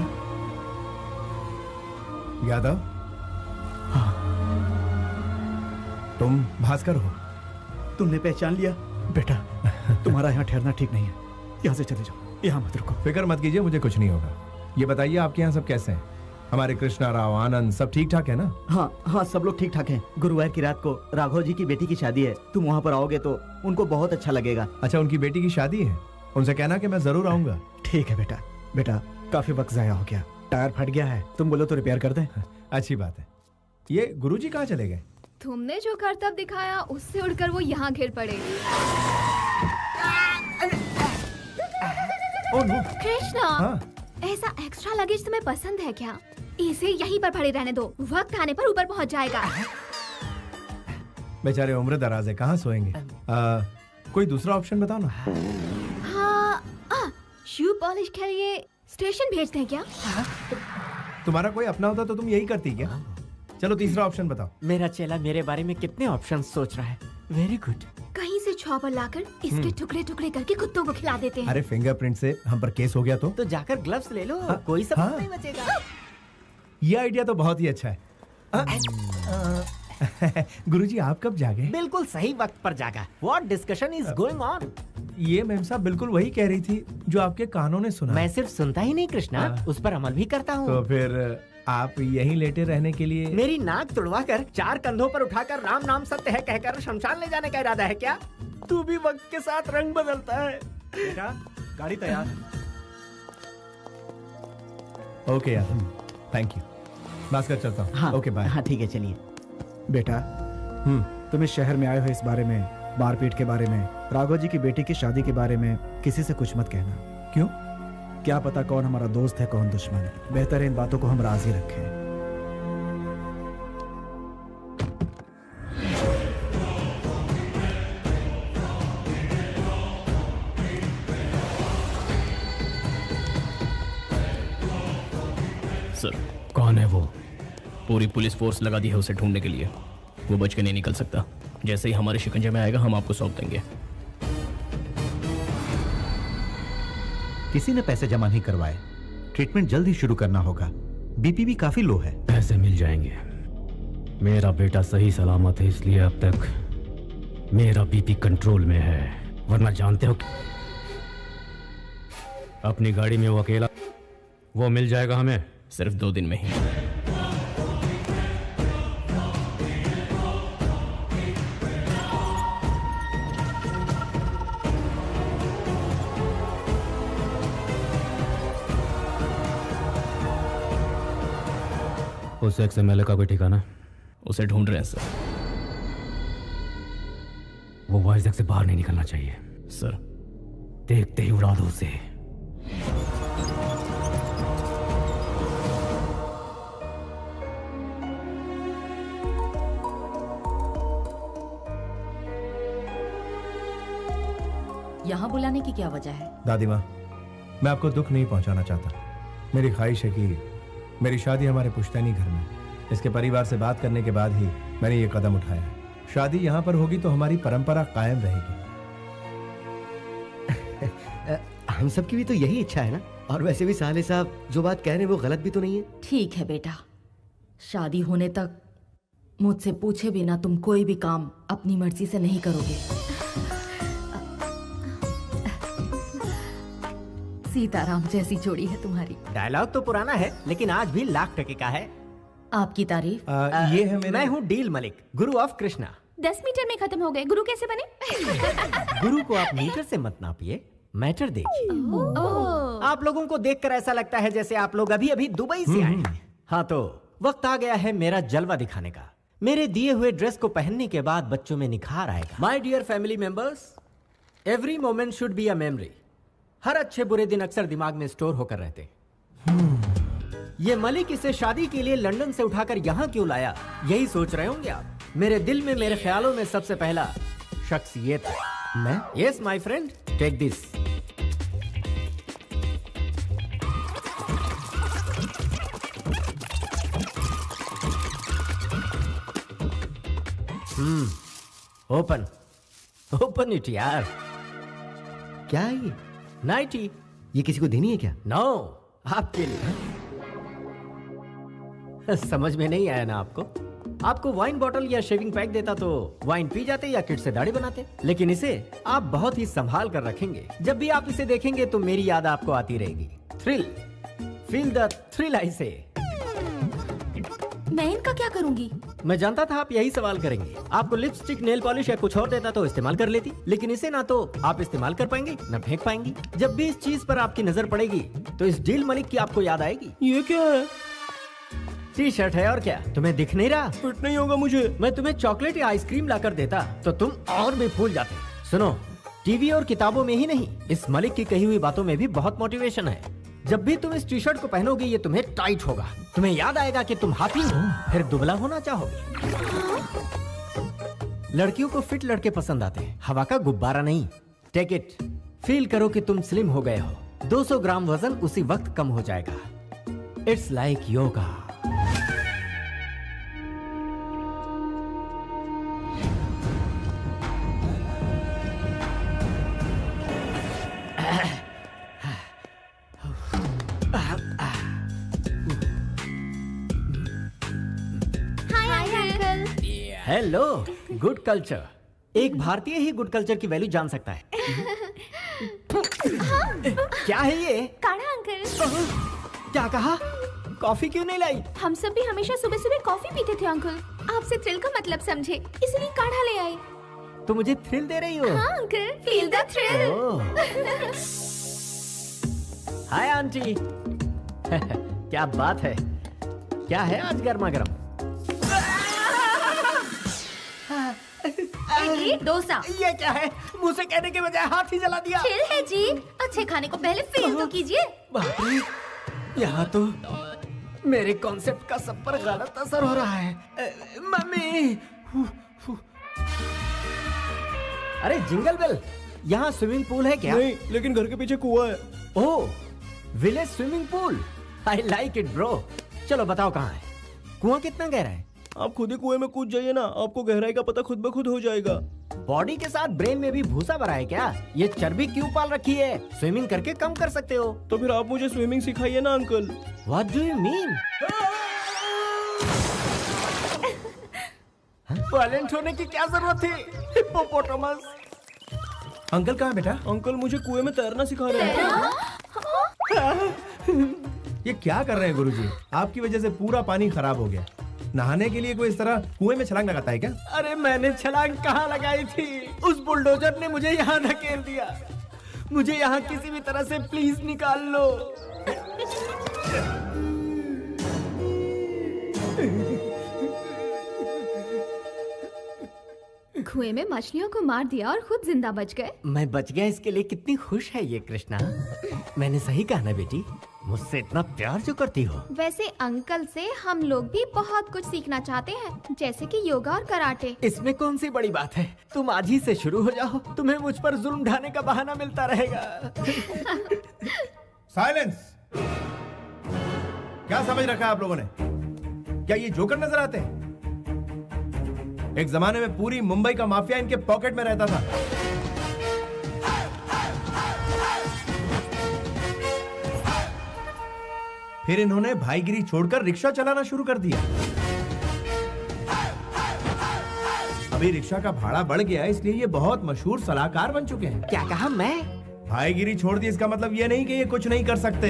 यादव, तुम भास्कर हो? तुमने पहचान लिया? बेटा तुम्हारा यहाँ ठहरना ठीक नहीं है, यहाँ से चले जाओ, यहाँ मत रुको। फिक्र मत कीजिए, मुझे कुछ नहीं होगा। ये बताइए आपके यहाँ सब कैसे हैं? हमारे कृष्णा राव, आनंद सब ठीक ठाक है ना? हाँ हाँ, सब लोग ठीक ठाक हैं। गुरुवार की रात को राघव जी की बेटी की शादी है, तुम वहाँ पर आओगे तो उनको बहुत अच्छा लगेगा। अच्छा, उनकी बेटी की शादी है? उनसे कहना कि मैं जरूर आऊंगा। ठीक है बेटा। बेटा काफी वक्त जाया हो गया, टायर फट गया है, तुम बोलो तो रिपेयर कर दें। अच्छी बात है। ये गुरुजी कहाँ चले गए? तुमने जो करतब दिखाया उससे उड़कर वो यहाँ गिर पड़े। कृष्णा, ऐसा एक्स्ट्रा लगेज तुम्हें पसंद है क्या? इसे यहीं पर पड़े रहने दो, वक्त आने पर ऊपर पहुँच जाएगा। बेचारे उम्र दराज है, कहाँ सोएंगे? कोई दूसरा ऑप्शन बताओ ना। हाँ, शू पॉलिश के लिए स्टेशन भेजते हैं क्या? तुम्हारा कोई अपना होता तो तुम यही करती क्या? चलो तीसरा ऑप्शन बताओ। मेरा चेला मेरे बारे में कितने ऑप्शन सोच रहा है। Very good. कहीं से चॉपर लाकर इसके टुकड़े टुकड़े करके कुत्तों को खिला देते हैं। अरे फिंगरप्रिंट से हम पर केस हो गया तो जाकर ग्लव्स ले लो, कोई सबूत नहीं बचेगा। ये आइडिया तो बहुत ही अच्छा है। गुरुजी आप कब जागे? बिल्कुल सही वक्त पर जागा। What discussion is going on? ये मैम साहब बिल्कुल वही कह रही थी जो आपके कानों ने सुना। मैं सिर्फ सुनता ही नहीं कृष्णा, उस पर अमल भी करता हूँ। तो फिर आप यहीं लेटे रहने के लिए? मेरी नाक तुड़वा कर 4 कंधों पर उठाकर राम नाम सत्य है कहकर शमशान ले जाने का इरादा है क्या? तू भी वक्त के साथ रंग बदलता है। बेटा गाड़ी तैयार। ओके यार, थैंक यू। भास्कर चलता हूँ। हाँ, ओके बाय। हाँ ठीक है, चलिए। बेटा तुम इस शहर में आए हो, इस बारे में, मारपीट के बारे में, राघव जी की बेटी की शादी के बारे में किसी से कुछ मत कहना। क्यों? क्या पता कौन हमारा दोस्त है कौन दुश्मन। बेहतर है इन बातों को हम राजी रखें। सर, कौन है वो? पूरी पुलिस फोर्स लगा दी है उसे ढूंढने के लिए। वो बच के नहीं निकल सकता। जैसे ही हमारे शिकंजे में आएगा हम आपको सौंप देंगे। किसी ने पैसे जमा नहीं करवाए, ट्रीटमेंट जल्द ही शुरू करना होगा। बीपी भी काफी लो है। पैसे मिल जाएंगे। मेरा बेटा सही सलामत है, इसलिए अब तक मेरा बीपी कंट्रोल में है। वरना जानते हो अपनी गाड़ी में वो अकेला, वो मिल जाएगा हमें सिर्फ 2 दिन में ही। उस XMLA का कोई ठिकाना? उसे ढूंढ रहे हैं सर। वो वाइजैक से बाहर नहीं निकलना चाहिए। सर, देखते ही उड़ा दो उसे। यहाँ बुलाने की क्या वजह है? दादी माँ, मैं आपको दुख नहीं पहुंचाना चाहता। मेरी ख्वाहिश है कि मेरी शादी हमारे पुश्तैनी घर में। इसके परिवार से बात करने के बाद ही मैंने ये कदम उठाया है। शादी यहाँ पर होगी तो हमारी परंपरा कायम रहेगी। हम सबकी भी तो यही इच्छा है ना। और वैसे भी साले साहब जो बात कह रहे हैं वो गलत भी तो नहीं है। ठीक है बेटा, शादी होने तक मुझसे पूछे बिना तुम कोई भी काम अपनी मर्जी से नहीं करोगे। सीताराम जैसी जोड़ी है तुम्हारी। डायलॉग तो पुराना है लेकिन आज भी लाख टके का है। आपकी तारीफ। ये है मेरा। मैं हूँ deal Malik, Guru of Krishna. 10 metre में खत्म हो गए, गुरु कैसे बने? गुरु को आप मीटर से मत नापिए, मैटर देखिए। आप लोगों को देखकर ऐसा लगता है जैसे आप लोग अभी अभी दुबई से आए हैं। हाँ तो वक्त आ गया है मेरा जलवा दिखाने का। मेरे दिए हुए ड्रेस को पहनने के बाद बच्चों में निखार आएगा। My dear family members, every moment should be a memory. हर अच्छे बुरे दिन अक्सर दिमाग में स्टोर होकर रहते। ये मलिक इसे शादी के लिए लंदन से उठाकर यहाँ क्यों लाया, यही सोच रहे होंगे आप। मेरे दिल में, मेरे ख्यालों में सबसे पहला शख्स ये था। मैं? Yes my friend, take this. Open open it यार। क्या है ये? नाइटी। ये किसी को देनी है क्या? नो, आपके लिए। समझ में नहीं आया ना आपको? आपको वाइन बॉटल या शेविंग पैक देता तो वाइन पी जाते या किड से दाढ़ी बनाते। लेकिन इसे आप बहुत ही संभाल कर रखेंगे। जब भी आप इसे देखेंगे तो मेरी याद आपको आती रहेगी। थ्रिल, फील द थ्रिल आई से। मैं इनका क्या करूंगी? मैं जानता था आप यही सवाल करेंगे। आपको लिपस्टिक, नेल पॉलिश या कुछ और देता तो इस्तेमाल कर लेती, लेकिन इसे ना तो आप इस्तेमाल कर पाएंगे ना फेंक पाएंगी। जब भी इस चीज पर आपकी नजर पड़ेगी तो इस डील मलिक की आपको याद आएगी। ये क्या है? टी शर्ट है और क्या, तुम्हें दिख नहीं रहा? फिट नहीं होगा मुझे। मैं तुम्हें चॉकलेट या आइसक्रीम लाकर देता तो तुम और भी फूल जाते। सुनो, टीवी और किताबों में ही नहीं, इस मलिक की कही हुई बातों में भी बहुत मोटिवेशन है। जब भी तुम इस टी शर्ट को पहनोगे ये तुम्हें टाइट होगा। तुम्हें याद आएगा कि तुम हाथी हो, फिर दुबला होना चाहोगे। लड़कियों को फिट लड़के पसंद आते हैं, हवा का गुब्बारा नहीं। टेक इट, फील करो कि तुम स्लिम हो गए हो। 200 ग्राम वजन उसी वक्त कम हो जाएगा। It's like yoga. Hello, good culture. एक भारतीय ही गुड कल्चर की वैल्यू जान सकता है। क्या है ये? काढ़ा अंकल। क्या कहा? कॉफी क्यों नहीं लाई? हम सब भी हमेशा सुबह सुबह कॉफी पीते थे अंकल। आपसे थ्रिल का मतलब समझे, इसलिए काढ़ा ले आए। तो मुझे थ्रिल दे रही हो? हाँ uncle, feel the thrill. Hi aunty. क्या बात है, क्या है आज गर्मा गर्म? डोसा। ये क्या है? मुंह से कहने के बजाय हाथ ही जला दिया। चिल है जी, अच्छे खाने को पहले फील तो कीजिए। बाप रे, यहाँ तो मेरे कॉन्सेप्ट का सब पर गलत असर हो रहा है। मम्मी। अरे जिंगल बेल, यहाँ स्विमिंग पूल है क्या? नहीं, लेकिन घर के पीछे कुआं है। Oh, village swimming pool. I like it bro. चलो बताओ कहाँ है? कुआं कितना गहरा है? आप खुद ही कुएं में कूद जाइए ना, आपको गहराई का पता खुद ब खुद हो जाएगा। बॉडी के साथ ब्रेन में भी भूसा भरा है क्या? ये चर्बी क्यों पाल रखी है? स्विमिंग करके कम कर सकते हो। तो फिर आप मुझे स्विमिंग सिखाइए ना uncle. What do you mean? Violent होने की क्या जरूरत थी? हिप्पोपोटामस। अंकल कहाँ बेटा? अंकल मुझे कुएं में तैरना सिखा रहे हैं। ये क्या कर रहे हैं गुरुजी? आपकी वजह से पूरा पानी खराब हो गया। नहाने के लिए कोई इस तरह कुएं में छलांग लगाता है क्या? अरे मैंने छलांग कहाँ लगाई थी? उस बुलडोजर ने मुझे यहाँ धकेल दिया। मुझे यहाँ किसी भी तरह से प्लीज निकाल लो। कुएं में मछलियों को मार दिया और खुद जिंदा बच गए। मैं बच गया इसके लिए कितनी खुश है ये कृष्णा। मैंने सही कहा ना बेटी, मुझसे इतना प्यार जो करती हो। वैसे अंकल से हम लोग भी बहुत कुछ सीखना चाहते हैं, जैसे कि योगा और कराटे। इसमें कौन सी बड़ी बात है, तुम आज ही से शुरू हो जाओ, तुम्हें मुझ पर जुल्म ढाने का बहाना मिलता रहेगा। साइलेंस। क्या समझ रखा है आप लोगों ने? क्या ये जोकर नजर आते हैं? एक जमाने में पूरी मुंबई का माफिया इनके पॉकेट में रहता था। फिर इन्होंने भाईगिरी छोड़कर रिक्शा चलाना शुरू कर दिया। अभी रिक्शा का भाड़ा बढ़ गया है, इसलिए ये बहुत मशहूर सलाहकार बन चुके हैं। क्या कहा मैं? भाईगिरी छोड़ दी इसका मतलब ये नहीं कि ये कुछ नहीं कर सकते,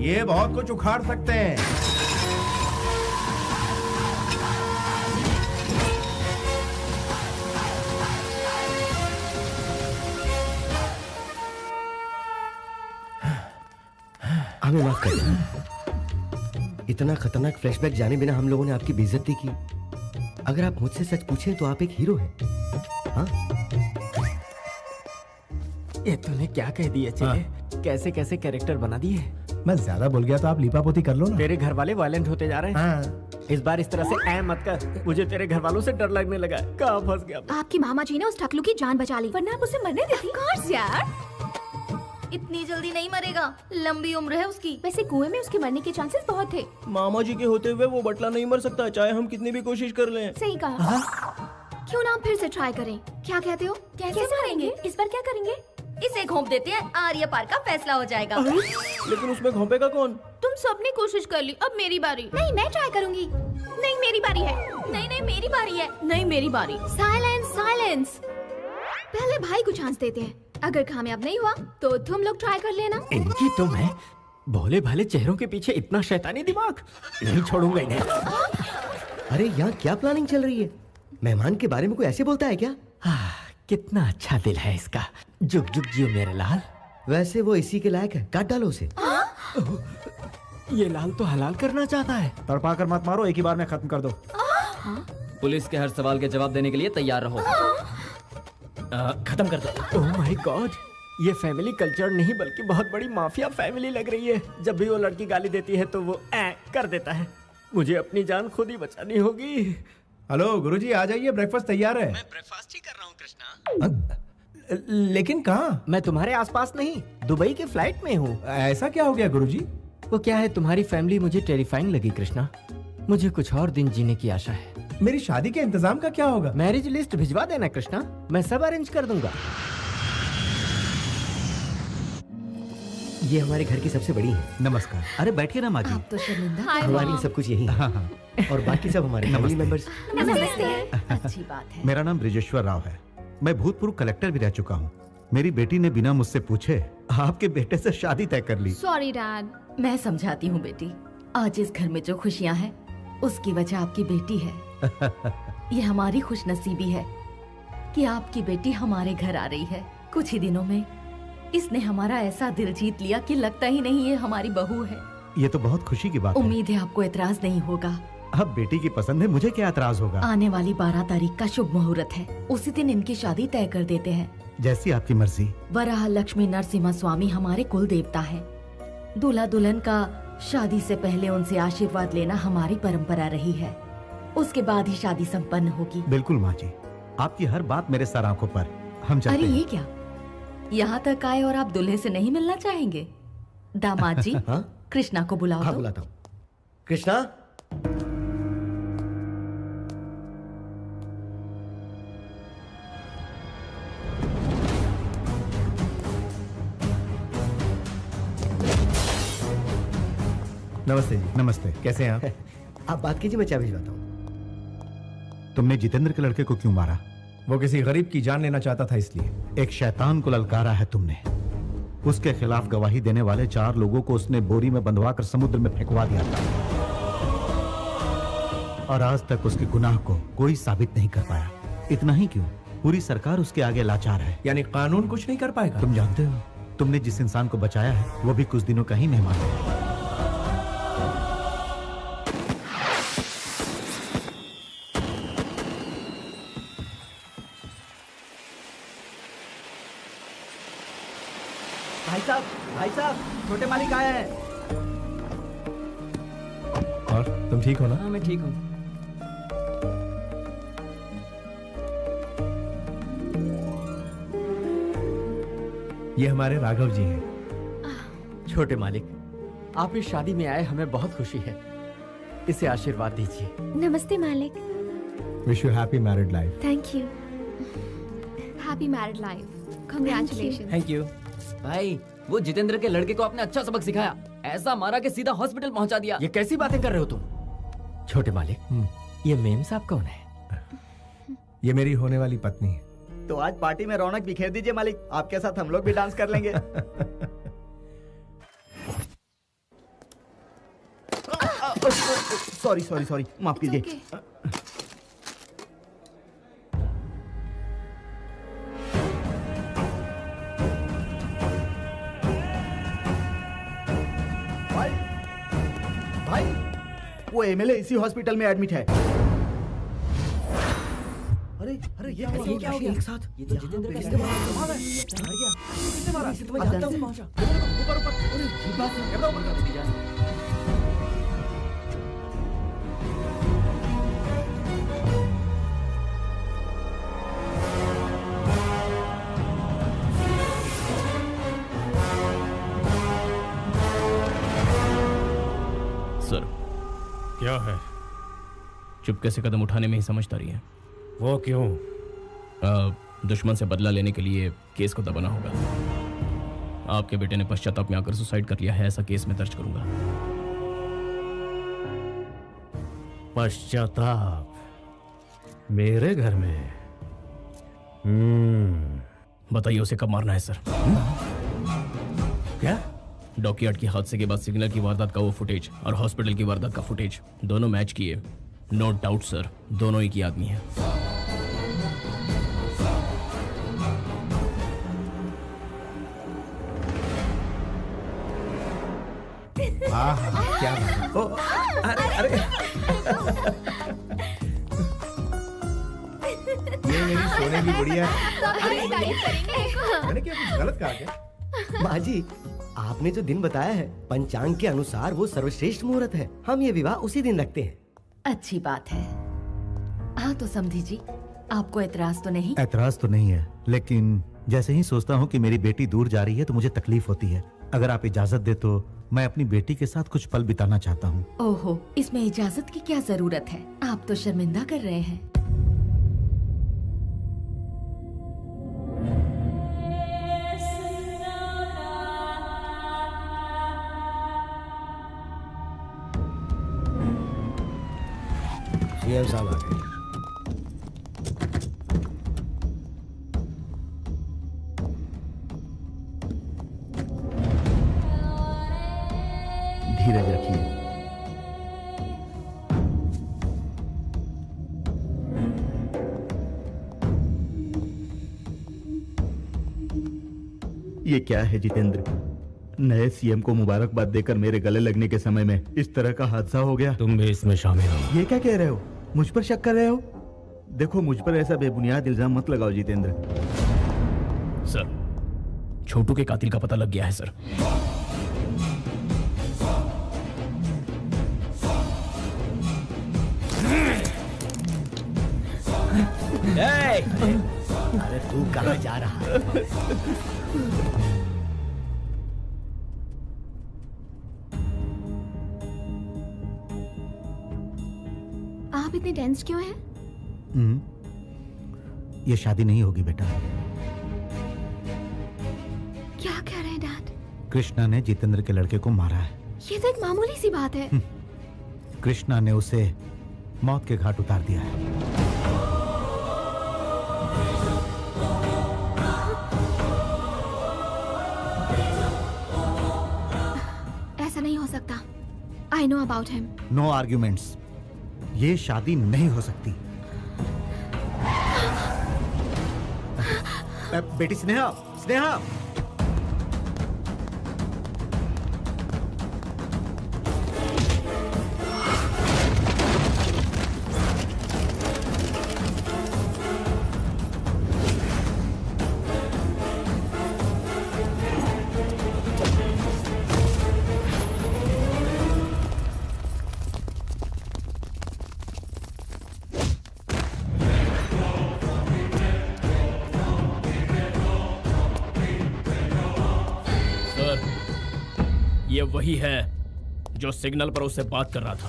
ये बहुत कुछ उखाड़ सकते हैं। हमें माफ कर देना। इतना खतरनाक फ्लैशबैक जाने बिना हम लोगों ने आपकी बेइज्जती की। अगर आप मुझसे सच पूछें तो आप एक हीरो हैं। हाँ? ये तूने क्या कह दिया चेले? कैसे कैसे कैरेक्टर बना दिए। मैं ज्यादा बोल गया तो आप लीपापोती कर लो ना। तेरे घर वाले वायलेंट होते जा रहे हैं। हाँ। इस बार इस तरह से मत कर, मुझे तेरे घर वालों से डर लगने लगा। कहाँ फंस गया? आपकी मामा जी ने उस टकलू की जान बचा ली, वरना आप उसे मरने देती। कोर्स यार, इतनी जल्दी नहीं मरेगा, लंबी उम्र है उसकी। वैसे कुएं में उसके मरने के चांसेस बहुत थे। मामा जी के होते हुए वो बटला नहीं मर सकता, चाहे हम कितनी भी कोशिश कर लें। सही कहा। क्यों ना फिर से ट्राई करें? क्या कहते हो? कैसे मारेंगे? इस बार क्या करेंगे? इसे घोंप देते हैं, आर्य पार का फैसला हो जाएगा। लेकिन उसमें घोंपेगा कौन? तुम सबने कोशिश कर ली, अब मेरी बारी। नहीं, मैं ट्राई करूंगी। नहीं, मेरी बारी है। नहीं नहीं, मेरी बारी है। नहीं, मेरी बारी। Silence silence. पहले भाई को चांस देते हैं, अगर कामयाब नहीं हुआ तो तुम लोग ट्राई कर लेना। इनकी तो मैं भोले भाले चेहरों के पीछे इतना शैतानी दिमाग, नहीं छोड़ूंगा इन्हें। अरे यहाँ क्या प्लानिंग चल रही है? मेहमान के बारे में कोई ऐसे बोलता है क्या? कितना अच्छा दिल है इसका। जुग जुग जियो मेरे लाल। वैसे वो इसी के लायक है, काट डालो उसे। ये लाल तो हलाल करना चाहता है। तड़पा कर मत मारो, एक ही बार में खत्म कर दो। पुलिस के हर सवाल के जवाब देने के लिए तैयार रहो। खत्म कर दो। ओह माय गॉड, ये फैमिली कल्चर नहीं बल्कि बहुत बड़ी माफिया फैमिली लग रही है। जब भी वो लड़की गाली देती है तो वो कर देता है। मुझे अपनी जान खुद ही बचानी होगी। हेलो गुरुजी, आ जाइए, ब्रेकफास्ट तैयार है। मैं ब्रेकफास्ट ही कर रहा हूँ कृष्णा। लेकिन कहाँ? मैं तुम्हारे आसपास नहीं, दुबई के फ्लाइट में हूँ। ऐसा क्या हो गया गुरुजी? वो क्या है, तुम्हारी फैमिली मुझे टेरिफाइंग लगी कृष्णा। मुझे कुछ और दिन जीने की आशा है। मेरी शादी के इंतजाम का क्या होगा? मैरिज लिस्ट भिजवा देना कृष्णा, मैं सब अरेंज कर दूंगा। ये हमारे घर की सबसे बड़ी है। नमस्कार। अरे बैठिए ना माँ जी। आप तो शर्मिंदा। हमारे लिए सब कुछ यही है। और बाकी सब हमारे फैमिली मेंबर्स। नमस्ते। अच्छी बात है। मेरा नाम ब्रिजेश्वर राव है, मैं भूतपूर्व कलेक्टर भी रह चुका हूँ। मेरी बेटी ने बिना मुझसे पूछे आपके बेटे से शादी तय कर ली। Sorry dad. मैं समझाती हूँ बेटी, आज इस घर में जो खुशियाँ हैं उसकी वजह आपकी बेटी है। ये हमारी खुशनसीबी है कि आपकी बेटी हमारे घर आ रही है। कुछ ही दिनों में इसने हमारा ऐसा दिल जीत लिया कि लगता ही नहीं ये हमारी बहू है। ये तो बहुत खुशी की बात है। उम्मीद है आपको एतराज नहीं होगा। अब बेटी की पसंद है, मुझे क्या एतराज होगा। आने वाली 12 तारीख का शुभ मुहूर्त है, उसी दिन इनकी शादी तय कर देते हैं। जैसी आपकी मर्जी। वराह लक्ष्मी नरसिम्हा स्वामी हमारे कुल देवता है। दूल्हा दुल्हन का शादी से पहले उनसे आशीर्वाद लेना हमारी परंपरा रही है। उसके बाद ही शादी संपन्न होगी। बिल्कुल माँ जी, आपकी हर बात मेरे सर आंखों पर। हम चलते अरे हैं। ये क्या, यहाँ तक आए और आप दूल्हे से नहीं मिलना चाहेंगे? दामाद जी, कृष्णा को बुलाओ। हाँ, बुलाता हूँ। कृष्णा, नमस्ते जी। नमस्ते। कैसे हैं आप? आप बात कीजिए, मैं चाय भिजवाता हूँ। तुमने जितेंद्र के लड़के को क्यों मारा? वो किसी गरीब की जान लेना चाहता था इसलिए। एक शैतान को ललकारा है तुमने। उसके खिलाफ गवाही देने वाले 4 लोगों को उसने बोरी में बंधवा कर समुद्र में फेंकवा दिया था, और आज तक उसके गुनाह को कोई साबित नहीं कर पाया। इतना ही क्यों, पूरी सरकार उसके आगे लाचार है। यानी कानून कुछ नहीं कर पाएगा? तुम जानते हो, तुमने जिस इंसान को बचाया है वो भी कुछ दिनों का ही मेहमान है। भाई साहब, छोटे मालिक आए हैं। और तुम ठीक हो ना? हाँ, मैं ठीक हूँ। ये हमारे राघव जी हैं। छोटे मालिक, आप इस शादी में आए, हमें बहुत खुशी है। इसे आशीर्वाद दीजिए। नमस्ते मालिक। Wish you happy married life. Thank you. Happy married life. Congratulation. Thank you. भाई, वो जितेंद्र के लड़के को आपने अच्छा सबक सिखाया। ऐसा मारा कि सीधा हॉस्पिटल पहुंचा दिया। ये कैसी बातें कर रहे हो तुम? छोटे मालिक, ये मेम साहब कौन है? ये मेरी होने वाली पत्नी है। तो आज पार्टी में रौनक बिखेर दीजिए मालिक, आपके साथ हम लोग भी डांस कर लेंगे। सॉरी, माफ कीजिए। भाई, वो एमएलए इसी हॉस्पिटल में एडमिट है। अरे ये क्या हो गया एक साथ? ये तो जितेंद्र का किसने मारा? ऊपर अरे ये बात कैमरा ऊपर कर दीजिए। सर, क्या है? चुपके से कदम उठाने में ही समझदारी है। वो क्यों? दुश्मन से बदला लेने के लिए केस को दबाना होगा। आपके बेटे ने पश्चाताप में आकर सुसाइड कर लिया है, ऐसा केस में दर्ज करूंगा। पश्चाताप? मेरे घर में? बताइए उसे कब मारना है सर? क्या? डॉकयार्ड के हादसे के बाद सिग्नल की वारदात का वो फुटेज और हॉस्पिटल की वारदात का फुटेज दोनों मैच किए। नो डाउट सर, दोनों एक ही आदमी है। हाँ, क्या बात है? अरे ये मेरी सोने की गुड़िया है। तारीफ करेंगे। मैंने क्या कुछ गलत कहा क्या? बाजी, आपने जो दिन बताया है पंचांग के अनुसार वो सर्वश्रेष्ठ मुहूर्त है। हम ये विवाह उसी दिन रखते हैं। अच्छी बात है। हाँ तो समझी जी, आपको एतराज तो नहीं? एतराज तो नहीं है, लेकिन जैसे ही सोचता हूँ कि मेरी बेटी दूर जा रही है तो मुझे तकलीफ होती है। अगर आप इजाजत दे तो मैं अपनी बेटी के साथ कुछ पल बिताना चाहता हूँ। ओहो, इसमें इजाजत की क्या जरूरत है? आप तो शर्मिंदा कर रहे हैं। सीएम साहब आ गए। धीरज रखिए। ये क्या है जितेंद्र? नए सीएम को मुबारकबाद देकर मेरे गले लगने के समय में इस तरह का हादसा हो गया। तुम भी इसमें शामिल हो। ये क्या कह रहे हो? मुझ पर शक कर रहे हो? देखो, मुझ पर ऐसा बेबुनियाद इल्जाम मत लगाओ जितेंद्र। सर, छोटू के कातिल का पता लग गया है सर। अरे तू कहाँ जा रहा है? आप इतने टेंस क्यों हैं? ये शादी नहीं होगी बेटा। क्या कह रहे हैं डैड? कृष्णा ने जितेंद्र के लड़के को मारा है। ये तो एक मामूली सी बात है। कृष्णा ने उसे मौत के घाट उतार दिया है। ऐसा नहीं हो सकता। I know about him. No arguments. ये शादी नहीं हो सकती। बेटी स्नेहा, स्नेहा, ये वही है जो सिग्नल पर उससे बात कर रहा था।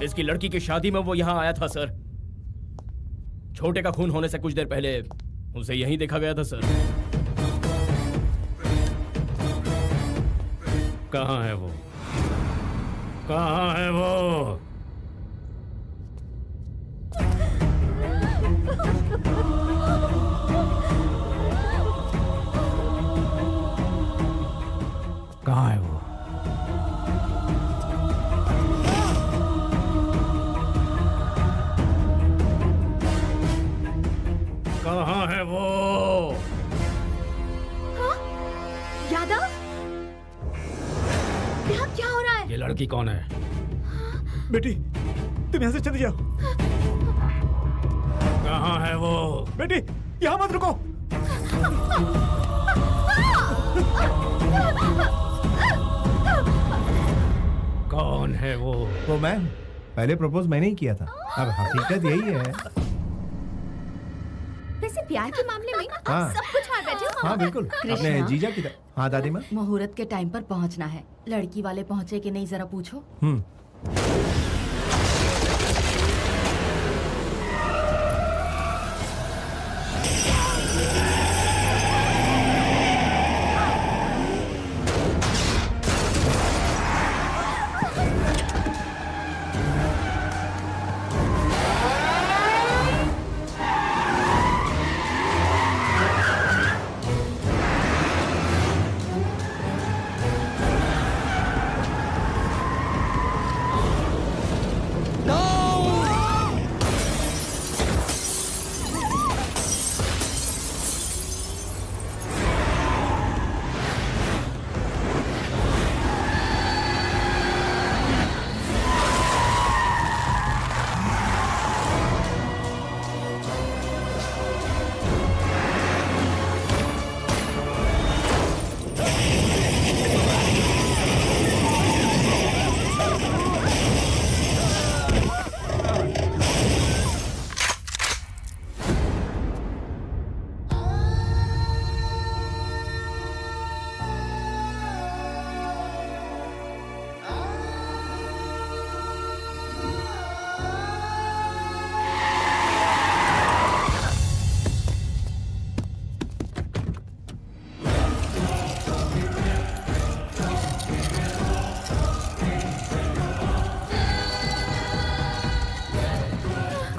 इसकी लड़की की शादी में वो यहां आया था सर। छोटे का खून होने से कुछ देर पहले उसे यहीं देखा गया था सर। कहाँ है वो? कहाँ है वो? कहाँ है वो? कहाँ है वो? हाँ? यादव? यहाँ क्या हो रहा है? ये लड़की कौन है? बेटी तुम यहाँ से चली जाओ। कहाँ है वो? बेटी यहाँ मत रुको। कौन है वो? वो मैं पहले प्रपोज मैंने ही किया था। अब हकीकत यही है। वैसे प्यार के मामले में आप हाँ। सब कुछ हार बैठे हो। हाँ बिल्कुल, कृष्णा। अपने जीजा की तरह। हाँ दादी माँ। मुहूर्त के टाइम पर पहुंचना है। लड़की वाले पहुंचे कि नहीं जरा पूछो।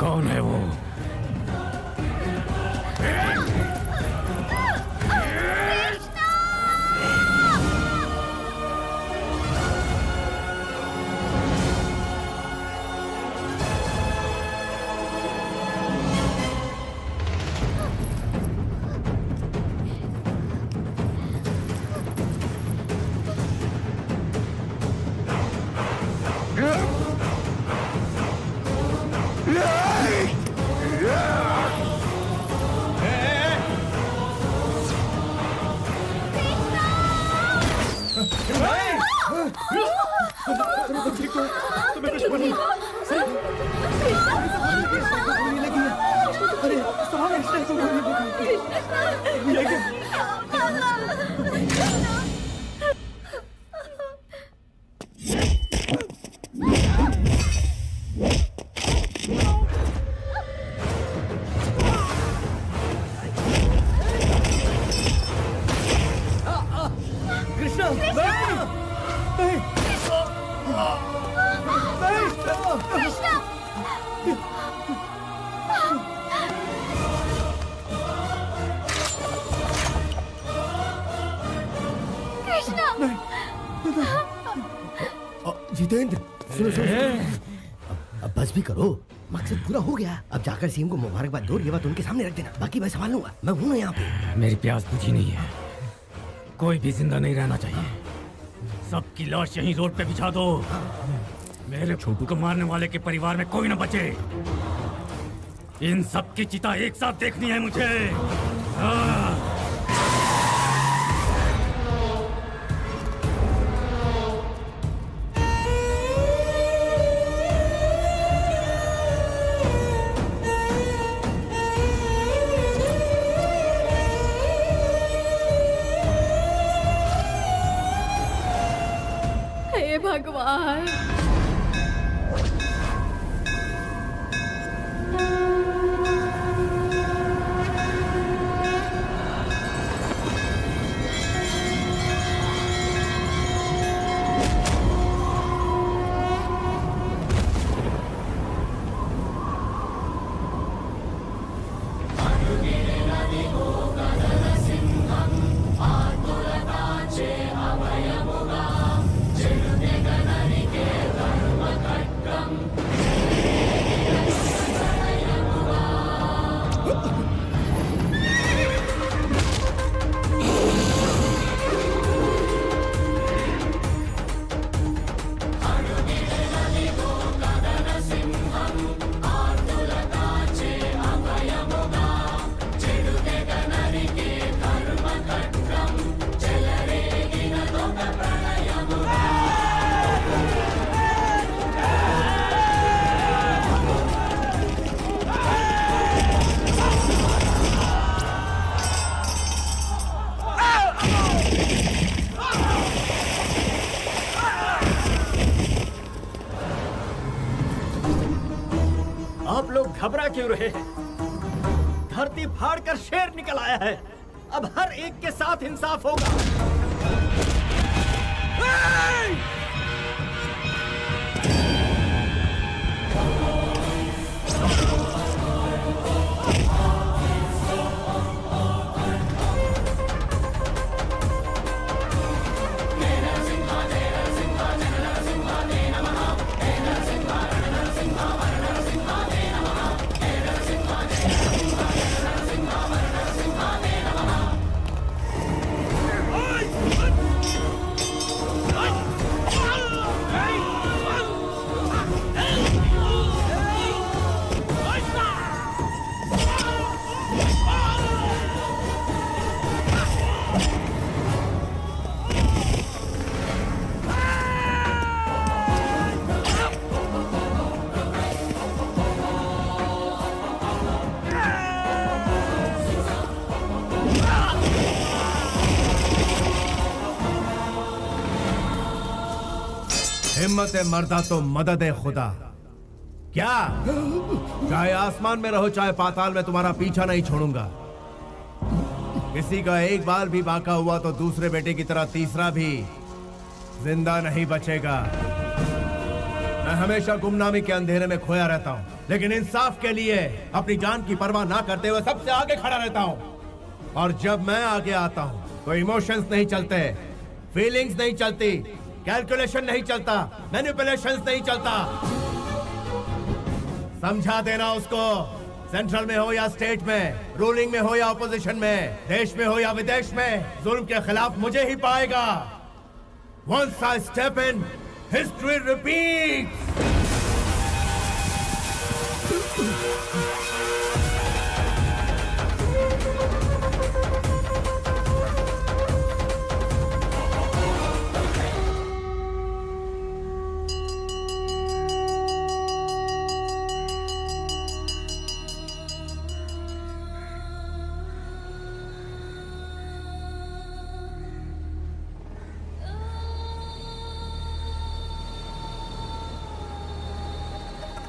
कौन है वो? जितेंद्र सुनो सुनो, सुनो। अब बस भी करो, मकसद पूरा हो गया। अब जाकर सीएम को मुबारकबाद दो, ये बात उनके सामने रख देना। बाकी मैं संभाल लूंगा, मैं हूं ना यहाँ पे। मेरी प्यास बुझी नहीं है। कोई भी जिंदा नहीं रहना चाहिए। सबकी लाश यहीं रोड पे बिछा दो। मेरे छोटू को मारने वाले के परिवार में कोई ना बचे। इन सब की चिता एक साथ देखनी है मुझे। हुआ है। आप लोग घबरा क्यों रहे हैं? धरती फाड़ कर शेर निकल आया है। अब हर एक के साथ इंसाफ होगा। हिम्मत है मर्दा तो मदद है खुदा। क्या चाहे आसमान में रहो चाहे पाताल में, तुम्हारा पीछा नहीं छोड़ूंगा। किसी का एक बाल भी बाका हुआ तो दूसरे बेटे की तरह तीसरा भी जिंदा नहीं बचेगा। मैं हमेशा गुमनामी के अंधेरे में खोया रहता हूँ, लेकिन इंसाफ के लिए अपनी जान की परवाह ना करते हुए सबसे आगे खड़ा रहता हूँ। और जब मैं आगे आता हूँ तो इमोशंस नहीं चलते, फीलिंग्स नहीं चलती, कैलकुलेशन नहीं चलता, मैनिपुलेशंस नहीं चलता। समझा देना उसको, सेंट्रल में हो या स्टेट में, रूलिंग में हो या ऑपोजिशन में, देश में हो या विदेश में, जुल्म के खिलाफ मुझे ही पाएगा। Once I step in, history repeats.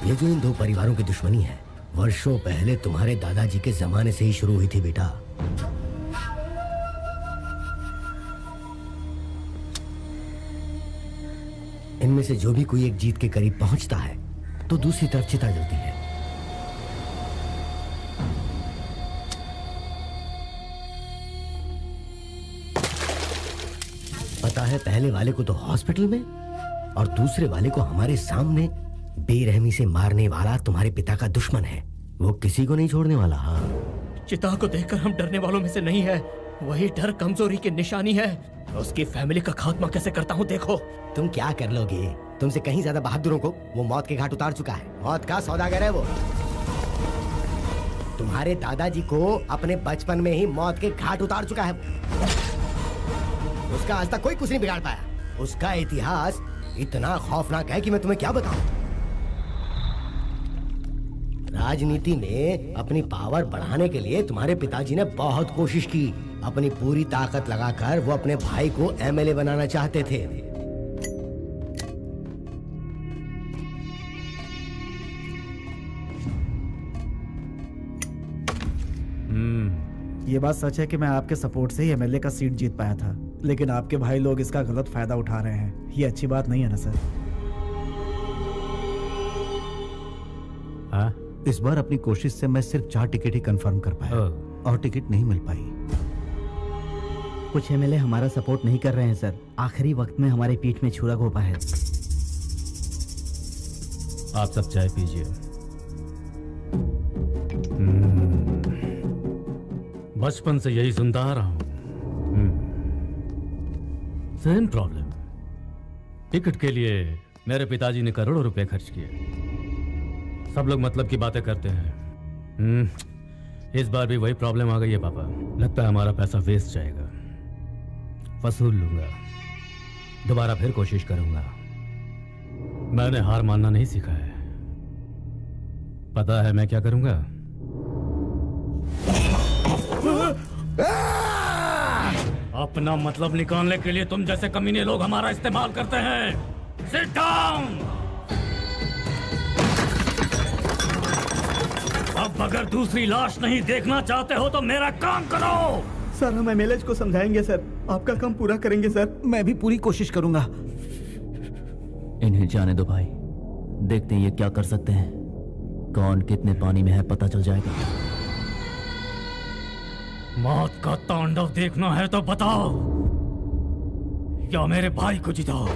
ये जो इन दो परिवारों की दुश्मनी है, वर्षों पहले तुम्हारे दादाजी के जमाने से ही शुरू हुई थी बेटा। इनमें से जो भी कोई एक जीत के करीब पहुंचता है तो दूसरी तरफ चिता जलती है। पता है, पहले वाले को तो हॉस्पिटल में और दूसरे वाले को हमारे सामने बेरहमी से मारने वाला तुम्हारे पिता का दुश्मन है। वो किसी को नहीं छोड़ने वाला। हाँ, चिता को देखकर हम डरने वालों में से नहीं है। वही डर कमजोरी की निशानी है। उसकी फैमिली का खात्मा कैसे करता हूँ देखो। तुम क्या कर लोगे? तुमसे कहीं ज्यादा बहादुरों को वो मौत के घाट उतार चुका है। मौत का सौदागर है वो। तुम्हारे दादाजी को अपने बचपन में ही मौत के घाट उतार चुका है वो। उसका आज तक कोई कुछ नहीं बिगाड़ पाया। उसका इतिहास इतना खौफनाक है कि मैं तुम्हें क्या बताऊं। राजनीति में अपनी पावर बढ़ाने के लिए तुम्हारे पिताजी ने बहुत कोशिश की। अपनी पूरी ताकत लगाकर वो अपने भाई को एमएलए बनाना चाहते थे। ये बात सच है कि मैं आपके सपोर्ट से ही एमएलए का सीट जीत पाया था, लेकिन आपके भाई लोग इसका गलत फायदा उठा रहे हैं। ये अच्छी बात नहीं है ना सर? हाँ? इस बार अपनी कोशिश से मैं सिर्फ 4 टिकट ही कंफर्म कर पाया और टिकट नहीं मिल पाई। कुछ एमएलए हमारा सपोर्ट नहीं कर रहे हैं सर। आखिरी वक्त में हमारे पीठ में छुरा घोंपा है। आप सब चाय पीजिए। बचपन से यही सुनता आ रहा हूं। Same problem. टिकट के लिए मेरे पिताजी ने करोड़ों रुपए खर्च किए। सब लोग मतलब की बातें करते हैं। इस बार भी वही प्रॉब्लम आ गई है पापा। लगता है हमारा पैसा वेस्ट जाएगा। वसूल लूंगा, दोबारा फिर कोशिश करूंगा। मैंने हार मानना नहीं सीखा है। पता है मैं क्या करूंगा? अपना मतलब निकालने के लिए तुम जैसे कमीने लोग हमारा इस्तेमाल करते हैं। Sit down. अब अगर दूसरी लाश नहीं देखना चाहते हो तो मेरा काम करो। सर हम एमएलए को समझाएंगे सर, आपका काम पूरा करेंगे सर। मैं भी पूरी कोशिश करूंगा। इन्हें जाने दो भाई, देखते हैं ये क्या कर सकते हैं। कौन कितने पानी में है पता चल जाएगा। मौत का तांडव देखना है तो बताओ, या मेरे भाई को जिताओ।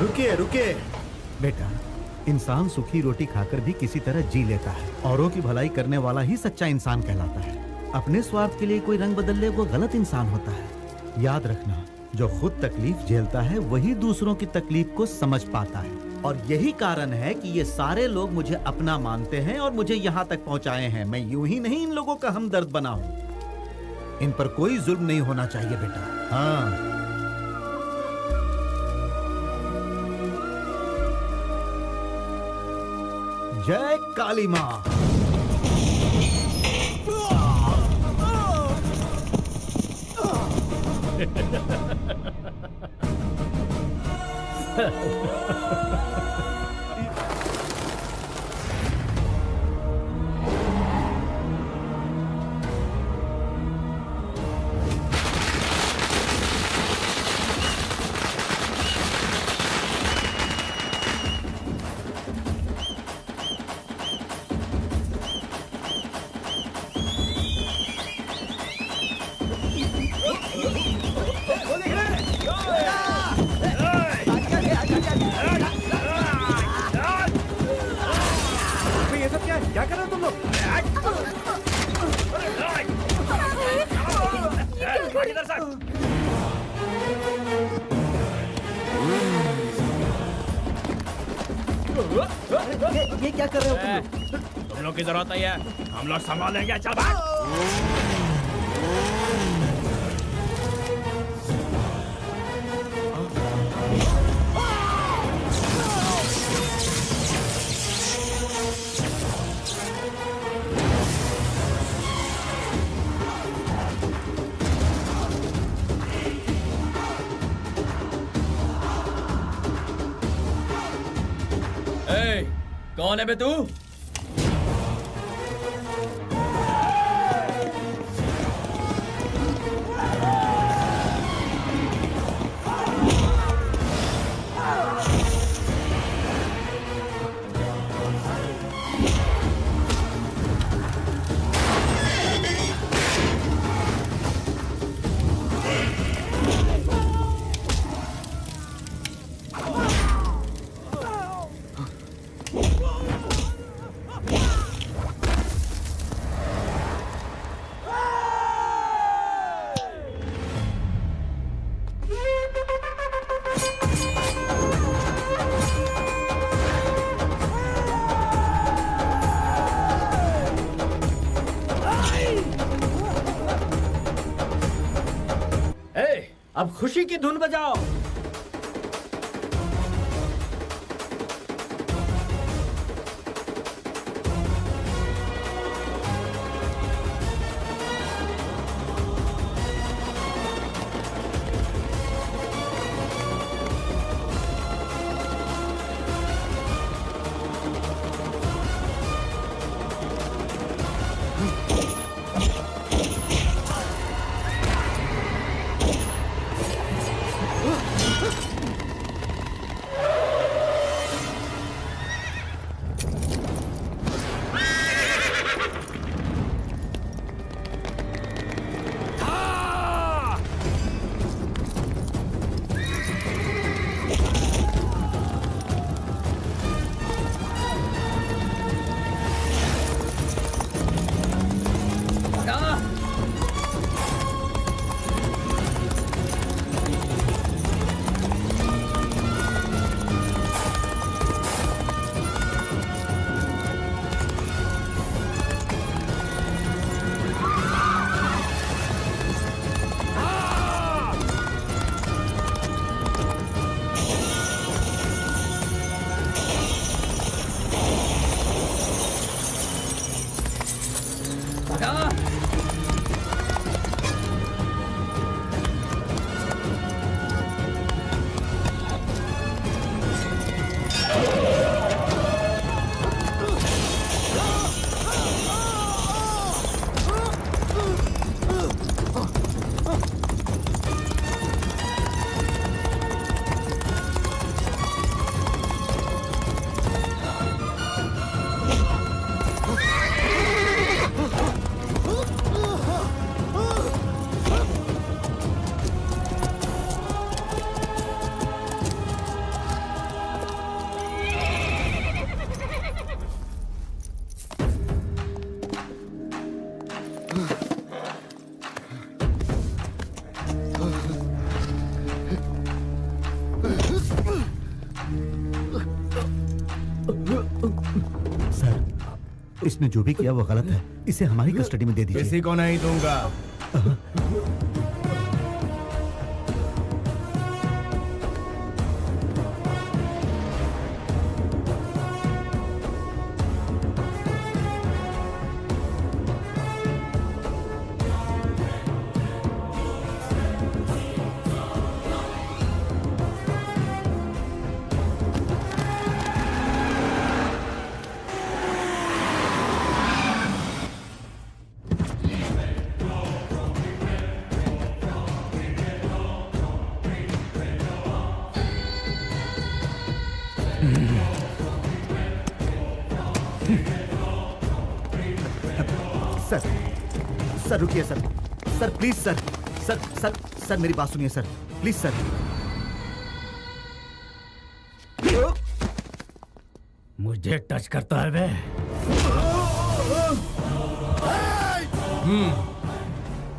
रुकिए रुकिए बेटा, इंसान सूखी रोटी खाकर भी किसी तरह जी लेता है। औरों की भलाई करने वाला ही सच्चा इंसान कहलाता है। अपने स्वार्थ के लिए कोई रंग बदल ले वो गलत इंसान होता है। याद रखना, जो खुद तकलीफ झेलता है वही दूसरों की तकलीफ को समझ पाता है। और यही कारण है कि ये सारे लोग मुझे अपना मानते हैं और मुझे यहाँ तक पहुँचाए हैं। मैं यूं ही नहीं इन लोगों का हमदर्द बना हूँ। इन पर कोई जुल्म नहीं होना चाहिए बेटा। हाँ, जय काली माँ। ये सब क्या है? क्या कर रहे हो तुम लोग? ये क्या कर रहे हो तुम लोग? तुम लोग की जरूरत नहीं है, हम लोग संभालेंगे। चल भाग। कौन है बे तू? अब खुशी की धुन बजाओ। सर, इसने जो भी किया वो गलत है। इसे हमारी कस्टडी में दे दीजिए। किसी को नहीं दूंगा। सर, सर रुकिए sir. Sir please sir. Sir sir sir मेरी बात सुनिए सर, प्लीज सर। मुझे टच करता है वे।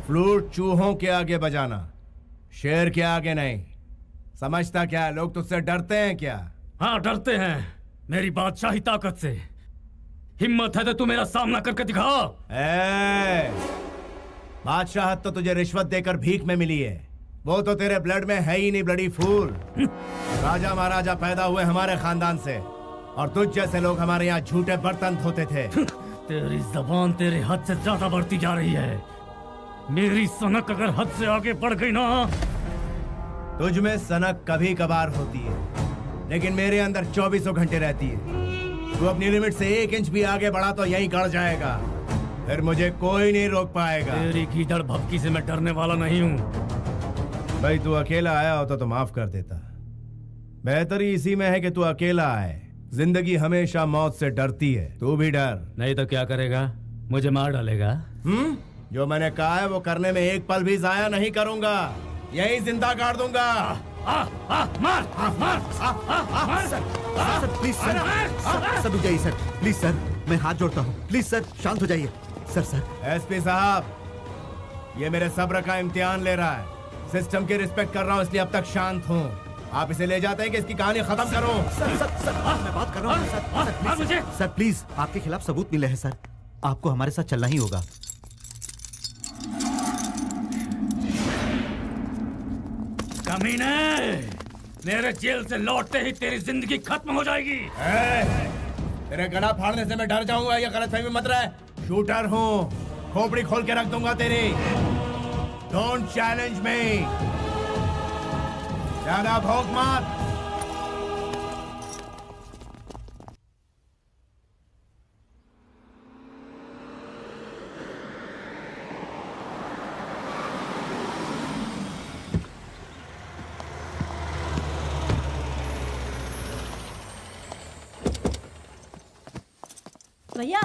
फ्लूट चूहों के आगे बजाना, शेर के आगे नहीं। समझता क्या है? लोग तुझसे डरते हैं क्या? हाँ डरते हैं मेरी बादशाही ताकत से। हिम्मत है तो तू मेरा सामना करके दिखा। बादशाहत तो तुझे रिश्वत देकर भीख में मिली है, वो तो तेरे ब्लड में है ही नहीं ब्लडी फूल। राजा महाराजा पैदा हुए हमारे खानदान से, और तुझ जैसे लोग हमारे यहाँ झूठे बर्तन धोते थे। तेरी जबान तेरे हद से ज्यादा बढ़ती जा रही है। मेरी सनक अगर हद से आगे बढ़ गई ना। तुझ में सनक कभी कभार होती है, लेकिन मेरे अंदर 24 घंटे रहती है। तू अपनी लिमिट से 1 इंच भी आगे बढ़ा तो यहीं गड़ जाएगा, फिर मुझे कोई नहीं रोक पाएगा। तेरी गीदड़ भभकी से मैं डरने वाला नहीं हूँ। भाई तू अकेला आया होता तो माफ कर देता। बेहतरी इसी में है कि तू अकेला आए। जिंदगी हमेशा मौत से डरती है, तू भी डर। नहीं तो क्या करेगा? मुझे मार डालेगा। जो मैंने कहा है वो करने में एक पल भी जाया नहीं करूंगा, यहीं जिंदा गाड़ दूंगा। मार सर प्लीज सर, सर रुक जाइए सर, प्लीज सर, मैं हाथ जोड़ता हूँ, प्लीज सर शांत हो जाइए। सर एसपी साहब, ये मेरे सब्र का इम्तिहान ले रहा है। सिस्टम की रिस्पेक्ट कर रहा हूँ इसलिए अब तक शांत हूँ। आप इसे ले जाते हैं कि इसकी कहानी खत्म करो। सर मैं बात कर रहा हूँ सर प्लीज आपके खिलाफ सबूत मिले हैं सर, आपको हमारे साथ चलना ही होगा। कमीने, मेरे जेल से लौटते ही तेरी जिंदगी खत्म हो जाएगी। तेरे गला फाड़ने से मैं डर जाऊंगा, ये गलतफहमी मत रहे। शूटर हूँ, खोपड़ी खोल के रख दूंगा तेरी। डोंट चैलेंज मी, ज्यादा भौंक मत। भैया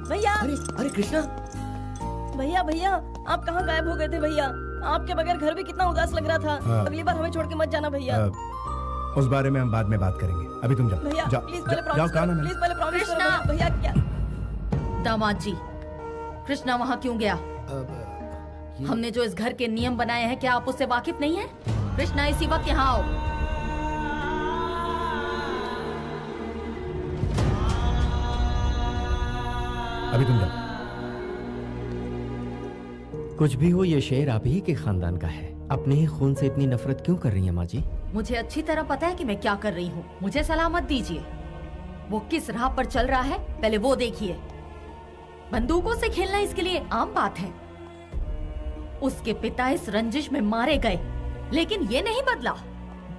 भैया, अरे कृष्णा, भैया भैया आप कहाँ गायब हो गए थे भैया? आपके बगैर घर भी कितना उदास लग रहा था। अगली बार हमें छोड़ के मत जाना भैया। उस बारे में हम बाद में बात करेंगे, अभी तुम जाओ। भैया प्लीज पहले जाओ, प्रॉमिस कहा ना करो, प्लीज पहले प्रॉमिस करो भैया। क्या दामाद जी, कृष्णा वहाँ क्यों गया? हमने जो इस घर के नियम बनाए हैं, क्या आप उससे वाकिफ नहीं है? कृष्णा इसी वक्त यहाँ आओ। अभी तुम जाओ। कुछ भी हो, ये शेर आप ही के खानदान का है। अपने ही खून से इतनी नफरत क्यों कर रही हैं माँ जी? मुझे अच्छी तरह पता है कि मैं क्या कर रही हूँ। मुझे सलाह मत दीजिए। वो किस राह पर चल रहा है पहले वो देखिए। बंदूकों से खेलना इसके लिए आम बात है। उसके पिता इस रंजिश में मारे गए, लेकिन ये नहीं बदला।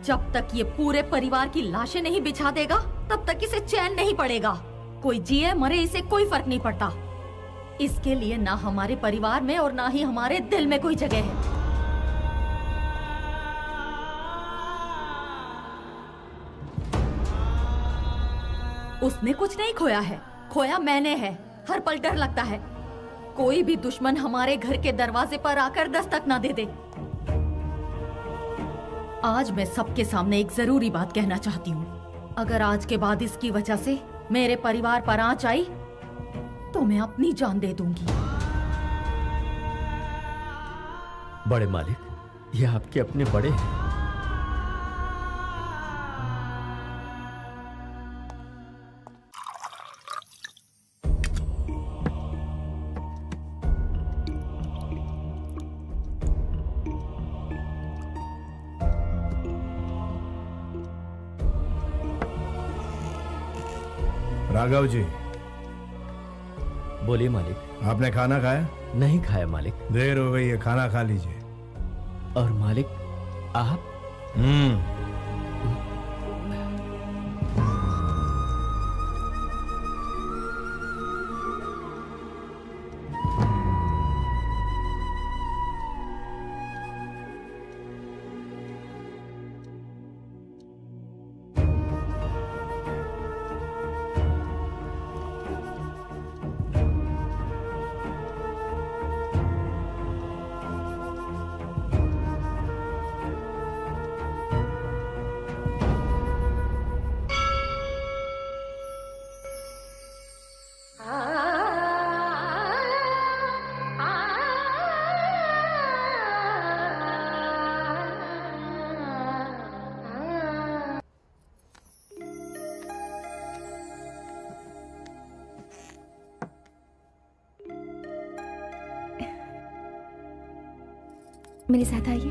जब तक ये पूरे परिवार की लाशें नहीं बिछा देगा, तब तक इसे चैन नहीं पड़ेगा। कोई जिए मरे इसे कोई फर्क नहीं पड़ता। इसके लिए ना हमारे परिवार में और ना ही हमारे दिल में कोई जगह है। उसने कुछ नहीं खोया है, खोया मैंने है। हर पल डर लगता है कोई भी दुश्मन हमारे घर के दरवाजे पर आकर दस्तक ना दे दे। आज मैं सबके सामने एक जरूरी बात कहना चाहती हूँ। अगर आज के बाद इसकी वजह से मेरे परिवार पर आंच आई तो मैं अपनी जान दे दूंगी। बड़े मालिक, ये आपके अपने बड़े हैं। राघव जी, बोलिए मालिक। आपने खाना खाया? नहीं खाया मालिक। देर हो गई है, खाना खा लीजिए। और मालिक आप? मेरे साथ आइए।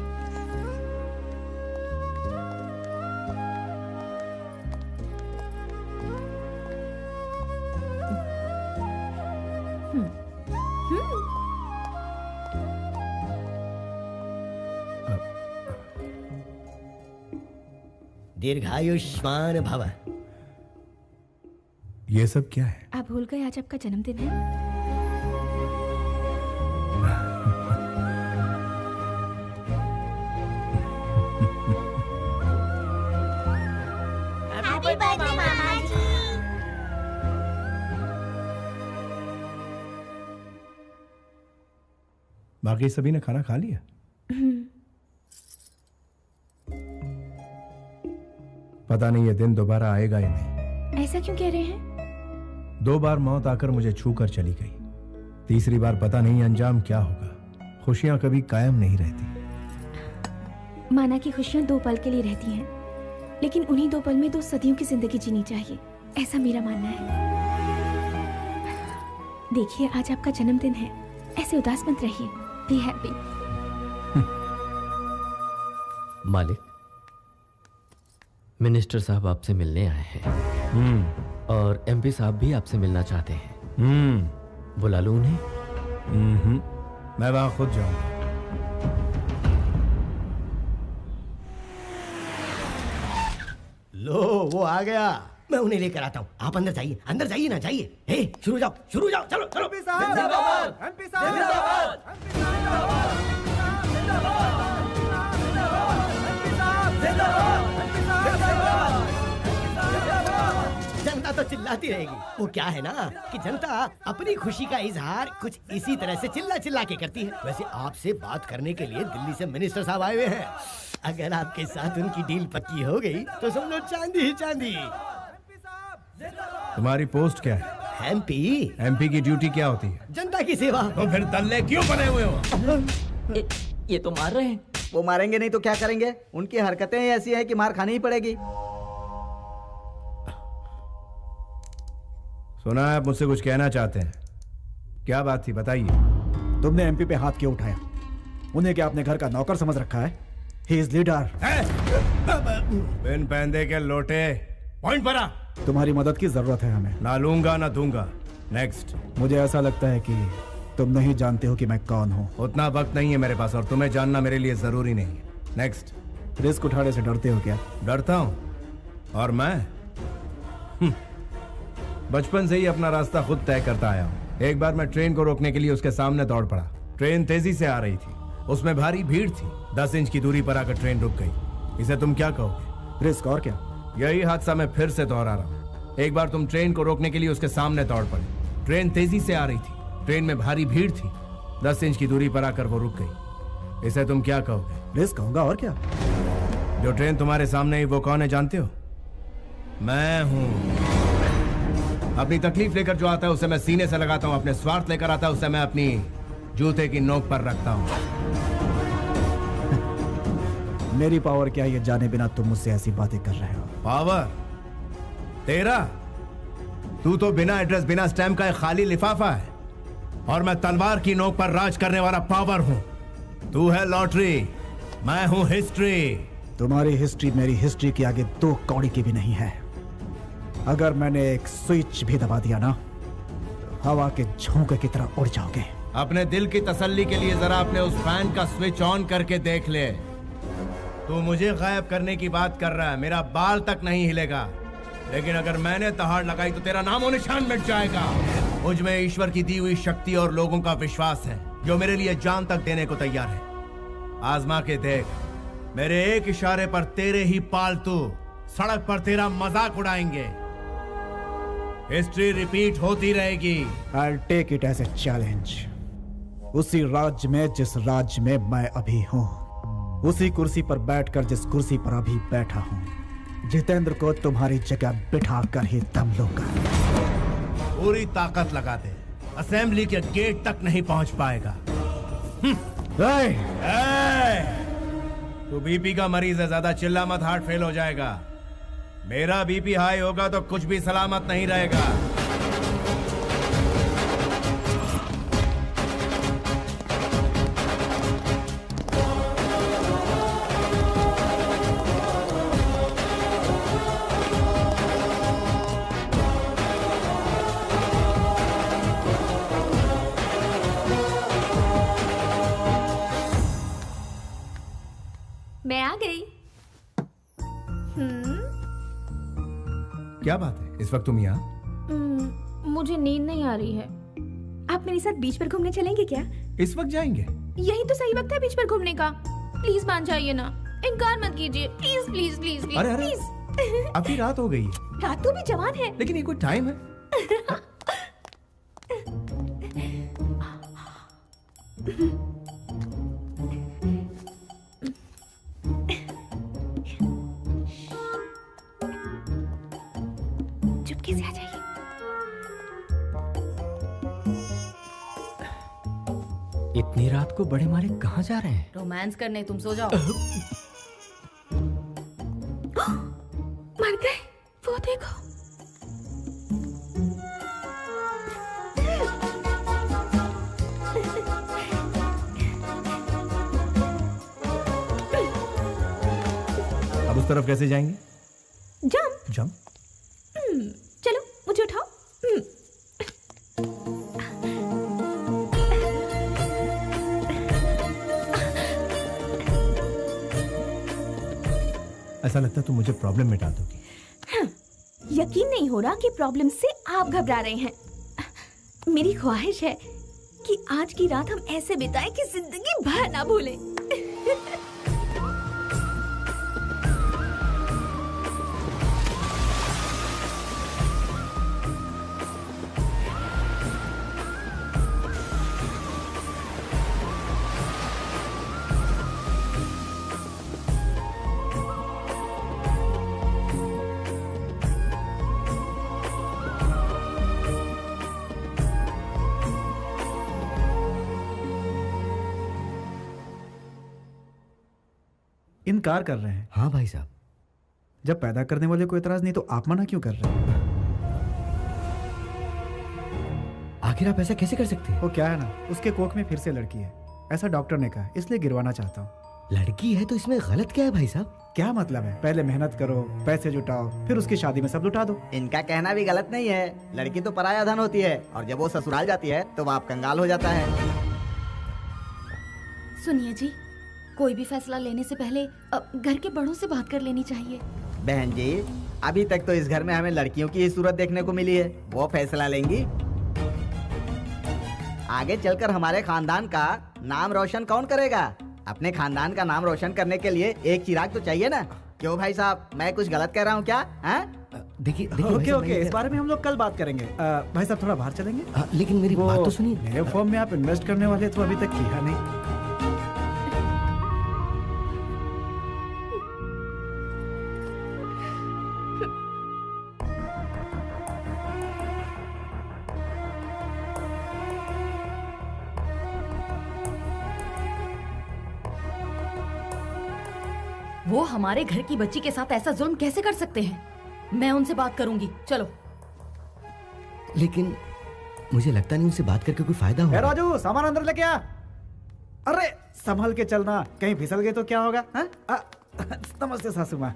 दीर्घायुष्मान भव। ये सब क्या है? आप भूल गए आज आपका जन्मदिन है? बाकी सभी ने खाना खा लिया? पता नहीं ये दिन दोबारा आएगा या नहीं। ऐसा क्यों कह रहे हैं? 2 बार मौत आकर मुझे छू कर चली गई, तीसरी बार पता नहीं अंजाम क्या होगा। खुशियां कभी कायम नहीं रहती। माना कि खुशियां 2 पल के लिए रहती हैं, लेकिन उन्हीं 2 पल में 2 सदियों की जिंदगी जीनी चाहिए, ऐसा मेरा मानना है। देखिए आज आपका जन्मदिन है, ऐसे उदास मत रहिए। Be happy. मालिक, मिनिस्टर साहब आपसे मिलने आए हैं और एमपी साहब भी आपसे मिलना चाहते हैं। बुला लूं उन्हें? मैं वहां खुद जाऊंगा। लो वो आ गया, मैं उन्हें लेकर आता हूँ। आप अंदर जाइए, अंदर जाइए ना, जाइए। हे शुरू जाओ, शुरू जाओ, चलो चलो। जनता तो चिल्लाती रहेगी। वो क्या है ना कि जनता अपनी खुशी का इजहार कुछ इसी तरह से चिल्ला चिल्ला के करती है। वैसे आपसे बात करने के लिए दिल्ली से मिनिस्टर साहब आए हुए हैं। अगर आपके साथ उनकी डील पक्की हो गई तो समझो चांदी ही चांदी। तुम्हारी पोस्ट क्या है? एमपी। एमपी की ड्यूटी क्या होती है? जनता की सेवा। तो फिर दल्ले क्यों बने हुए हो? ये तो मार रहे हैं। वो मारेंगे नहीं तो क्या करेंगे? उनकी हरकतें ऐसी है कि मार खानी ही पड़ेगी। सुना है आप मुझसे कुछ कहना चाहते हैं, क्या बात थी बताइए। तुमने एमपी पे हाथ क्यों उठाया? उन्हें क्या अपने घर का नौकर समझ रखा है? He is leader. बिन पैंदे के लोटे, पॉइंट पर आ। तुम्हारी मदद की जरूरत है हमें। ना लूंगा ना दूंगा। नेक्स्ट। मुझे ऐसा लगता है कि तुम नहीं जानते हो कि मैं कौन हूँ। उतना वक्त नहीं है मेरे पास और तुम्हें जानना मेरे लिए जरूरी नहीं है। नेक्स्ट। रिस्क उठाने से डरते हो क्या? डरता हूँ? और मैं बचपन से ही अपना रास्ता खुद तय करता आया हूँ। एक बार मैं ट्रेन को रोकने के लिए उसके सामने दौड़ पड़ा। ट्रेन तेजी से आ रही थी, उसमें भारी भीड़ थी। 10 इंच की दूरी पर आकर ट्रेन रुक गई। इसे तुम क्या कहोगे? रिस्क और क्या? यही हादसा मैं फिर से दोहरा रहा हूँ। एक बार तुम ट्रेन को रोकने के लिए उसके सामने दौड़ पड़े। ट्रेन तेजी से आ रही थी, ट्रेन में भारी भीड़ थी। 10 इंच की दूरी पर आकर वो रुक गई। इसे तुम क्या कहोगे? रिस्क कहूंगा और क्या। जो ट्रेन तुम्हारे सामने ही वो कौन है जानते हो? मैं हूँ। अपनी तकलीफ लेकर जो आता है उसे मैं सीने से लगाता हूँ, अपने स्वार्थ लेकर आता है उसे मैं अपनी जूते की नोक पर रखता हूँ। मेरी पावर क्या ये जाने बिना तुम मुझसे ऐसी बातें कर रहे हो? पावर तेरा? तू तो बिना एड्रेस बिना स्टैम्प का एक खाली लिफाफा है और मैं तलवार की नोक पर राज करने वाला पावर हूँ। तू है लॉटरी, मैं हूँ हिस्ट्री। तुम्हारी हिस्ट्री मेरी हिस्ट्री के आगे 2 कौड़ी की भी नहीं है। अगर मैंने एक स्विच भी दबा दिया ना, हवा के झोंके की तरह उड़ जाओगे। अपने दिल की तसल्ली के लिए जरा अपने उस फैन का स्विच ऑन करके देख ले। तू मुझे गायब करने की बात कर रहा है, मेरा बाल तक नहीं हिलेगा, लेकिन अगर मैंने दहाड़ लगाई तो तेरा नामो निशान मिट जाएगा। मुझ में ईश्वर की दी हुई शक्ति और लोगों का विश्वास है जो मेरे लिए जान तक देने को तैयार है। आजमा के देख, मेरे एक इशारे पर तेरे ही पालतू सड़क पर तेरा मजाक उड़ाएंगे। हिस्ट्री रिपीट होती रहेगी। I'll take it as a challenge। उसी राज्य में जिस राज्य में मैं अभी हूँ, उसी कुर्सी पर बैठकर जिस कुर्सी पर अभी बैठा हूँ, जितेंद्र को तुम्हारी जगह बिठा कर ही दम लूंगा। पूरी ताकत लगा दे, असेंबली के गेट तक नहीं पहुंच पाएगा। तू बीपी का मरीज है, ज्यादा चिल्ला मत, हार्ट फेल हो जाएगा। मेरा बीपी हाई होगा तो कुछ भी सलामत नहीं रहेगा। मैं आ गई। क्या बात है, इस वक्त तुम यहाँ? मुझे नींद नहीं आ रही है। आप मेरे साथ बीच पर घूमने चलेंगे क्या? इस वक्त जाएंगे? यही तो सही वक्त है बीच पर घूमने का। प्लीज मान जाइए ना, इनकार मत कीजिए, प्लीज प्लीज प्लीज प्लीज। अरे अरे, प्लीज। अभी रात हो गई है। रात तो भी जवान है। लेकिन ये कोई टाइम है? चुपके से आ जाइए। इतनी रात को बड़े मालिक कहाँ जा रहे हैं? रोमांस करने, तुम सो जाओ। मर गए, वो देखो। अब उस तरफ कैसे जाएंगे? जंप। जंप? चलो मुझे उठाओ। ऐसा लगता है तुम मुझे प्रॉब्लम में डाल दोगी। यकीन नहीं हो रहा कि प्रॉब्लम से आप घबरा रहे हैं। मेरी ख्वाहिश है कि आज की रात हम ऐसे बिताएं कि जिंदगी भर ना भूलें। इनकार कर रहे हैं? हाँ भाई साहब। जब पैदा करने वाले को इतराज नहीं तो आप मना क्यों कर रहे हैं? आखिर आप ऐसा कैसे कर सकते हैं? वो क्या है ना, उसके कोख में फिर से लड़की है, ऐसा डॉक्टर ने कहा, इसलिए गिरवाना चाहता हूँ। लड़की है तो इसमें गलत क्या है भाई साहब? क्या मतलब है? पहले मेहनत करो, पैसे जुटाओ, फिर उसकी शादी में सब लुटा दो। इनका कहना भी गलत नहीं है, लड़की तो पराया धन होती है और जब वो ससुराल जाती है तो बाप कंगाल हो जाता है। सुनिए जी, कोई भी फैसला लेने से पहले घर के बड़ों से बात कर लेनी चाहिए। बहन जी, अभी तक तो इस घर में हमें लड़कियों की ही सूरत देखने को मिली है, वो फैसला लेंगी। आगे चलकर हमारे खानदान का नाम रोशन कौन करेगा? अपने खानदान का नाम रोशन करने के लिए एक चिराग तो चाहिए ना। क्यों भाई साहब, मैं कुछ गलत कह रहा हूँ क्या? देखिए ओके ओके, इस बारे में हम लोग कल बात करेंगे। भाई साहब थोड़ा बाहर चलेंगे? लेकिन मेरी बात तो सुनिए। मेरे फॉर्म में आप इन्वेस्ट करने वाले तो अभी तक किया नहीं। वो हमारे घर की बच्ची के साथ ऐसा जुल्म कैसे कर सकते हैं? मैं उनसे बात करूंगी, चलो। लेकिन मुझे लगता नहीं उनसे बात करके कोई फायदा होगा। राजू, सामान अंदर लेके आ। अरे संभल के चलना, कहीं फिसल गए तो क्या होगा? नमस्ते सासू माँ,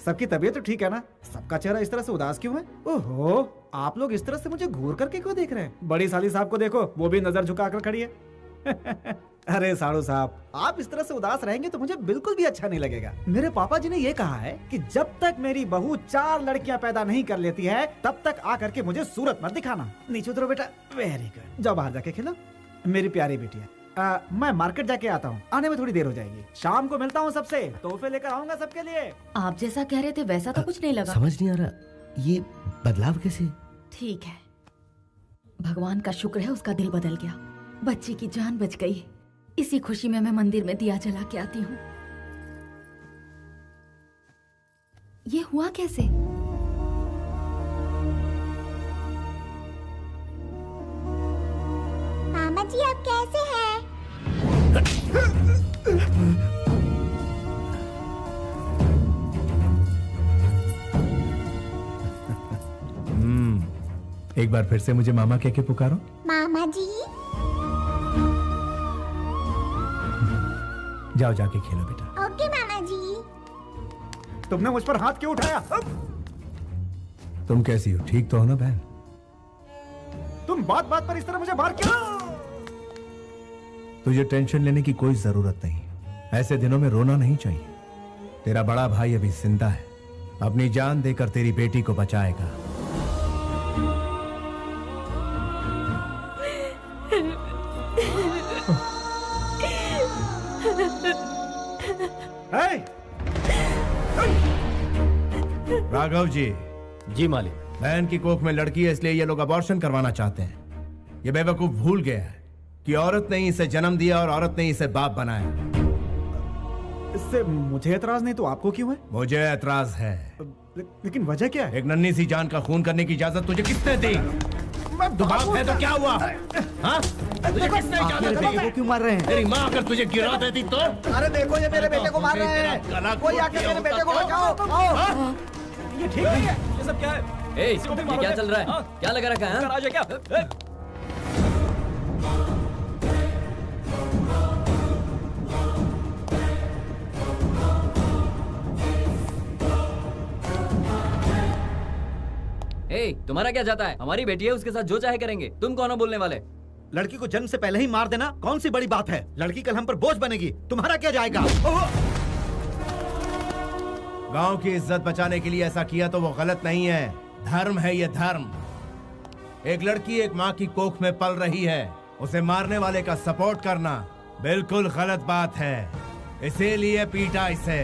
सबकी तबीयत तो ठीक है ना? सब आपका चेहरा इस तरह से उदास क्यों है? ओहो, आप लोग इस तरह से मुझे घूर करके क्यों देख रहे हैं? बड़ी साली साहब को देखो, वो भी नजर झुकाकर खड़ी है। अरे साड़ू साहब, आप इस तरह से उदास रहेंगे तो मुझे बिल्कुल भी अच्छा नहीं लगेगा। मेरे पापा जी ने ये कहा है कि जब तक मेरी बहू 4 लड़कियां पैदा नहीं कर लेती है तब तक आकर के मुझे सूरत मत दिखाना। नीचे उतरो बेटा। वेरी गुड, जाओ बाहर जाके खेलो। मेरी प्यारी बेटी है। मैं मार्केट जाके आता हूँ, आने में थोड़ी देर हो जाएगी। शाम को मिलता हूँ सबसे, तोहफे लेकर आऊंगा सबके लिए। आप जैसा कह रहे थे वैसा तो कुछ नहीं लगा। समझ नहीं आ रहा ये बदलाव कैसे? ठीक है, भगवान का शुक्र है उसका दिल बदल गया, बच्ची की जान बच गई। इसी खुशी में मैं मंदिर में दिया जला के आती हूँ। ये हुआ कैसे? मामा जी आप कैसे हैं? एक बार फिर से मुझे मामा कह के पुकारो। मामा जी जाओ जाके खेलो बेटा। ओके मामा जी। तुमने मुझ पर हाथ क्यों उठाया? तुम कैसी हो? ठीक तो हो ना बहन? तुम बात बात पर इस तरह मुझे मार क्यों? तुझे टेंशन लेने की कोई जरूरत नहीं। ऐसे दिनों में रोना नहीं चाहिए। तेरा बड़ा भाई अभी जिंदा है, अपनी जान देकर तेरी बेटी को बचाएगा। राघव जी। जी मालिक। बहन की कोख में लड़की है इसलिए ये लोग अबॉर्शन करवाना चाहते हैं। ये बेवकूफ भूल गया है कि औरत ने ही इसे जन्म दिया और औरत ने ही इसे बाप बनाया। इससे मुझे एतराज नहीं तो आपको क्यों है? मुझे एतराज है। लेकिन वजह क्या है? एक नन्ही सी जान का खून करने की इजाजत तुझे किसने दी? तू बाप है तो क्या हुआ? हाँ? तुझे किसने इजाजत दी? क्यों मार रहे हैं? तेरी माँ अगर तुझे गिरा देती तो? अरे देखो ये मेरे बेटे को मार रहे हैं। कोई आके मेरे बेटे को बचाओ। आओ। ये ठीक नहीं है। ये सब क्या है? ए, ये क्या चल रहा है? क्या लगा रखा है? राजा क्या? ए, तुम्हारा क्या जाता है? हमारी बेटी है, उसके साथ जो चाहे करेंगे। तुम कौन हो बोलने वाले? लड़की को जन्म से पहले ही मार देना कौन सी बड़ी बात है? लड़की कल हम पर बोझ बनेगी, तुम्हारा क्या जाएगा? गांव की इज्जत बचाने के लिए ऐसा किया तो वो गलत नहीं है, धर्म है ये धर्म। एक लड़की एक माँ की कोख में पल रही है, उसे मारने वाले का सपोर्ट करना बिल्कुल गलत बात है। इसीलिए पीटा इसे।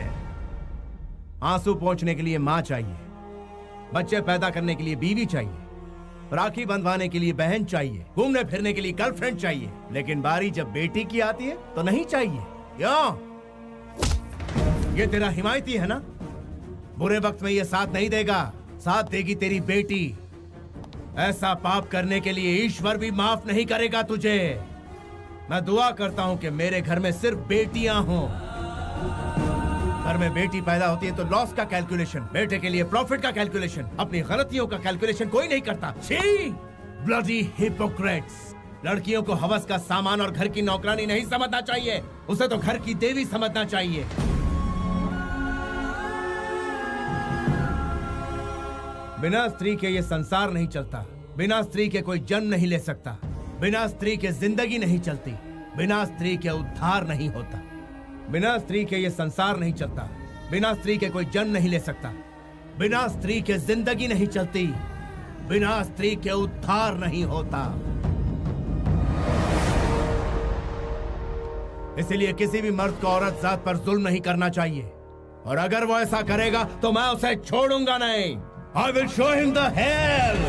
आंसू पोंछने के लिए माँ चाहिए, बच्चे पैदा करने के लिए बीवी चाहिए, राखी बंधवाने के लिए बहन चाहिए, घूमने फिरने के लिए गर्लफ्रेंड चाहिए, लेकिन बारी जब बेटी की आती है तो नहीं चाहिए। क्यों? ये तेरा हिमायती है ना? बुरे वक्त में ये साथ नहीं देगा, साथ देगी तेरी बेटी। ऐसा पाप करने के लिए ईश्वर भी माफ नहीं करेगा तुझे। मैं दुआ करता हूं कि मेरे घर में सिर्फ बेटियां हों। घर में बेटी पैदा होती है तो लॉस का कैलकुलेशन, बेटे के लिए प्रॉफिट का कैलकुलेशन, अपनी गलतियों का कैलकुलेशन कोई नहीं करता। छी! Bloody Hippocrates! लड़कियों को हवस का सामान और घर की नौकरानी नहीं समझना चाहिए, उसे तो घर की देवी समझना चाहिए। बिना स्त्री के ये संसार नहीं चलता, बिना स्त्री के कोई जन्म नहीं ले सकता, बिना स्त्री के जिंदगी नहीं चलती, बिना स्त्री के उद्धार नहीं होता। बिना स्त्री के ये संसार नहीं चलता, बिना स्त्री के कोई जन्म नहीं ले सकता, बिना स्त्री के जिंदगी नहीं चलती, बिना स्त्री के उद्धार नहीं होता। इसीलिए किसी भी मर्द को औरत जात पर जुल्म नहीं करना चाहिए, और अगर वो ऐसा करेगा तो मैं उसे छोड़ूंगा नहीं। I will show him the hell!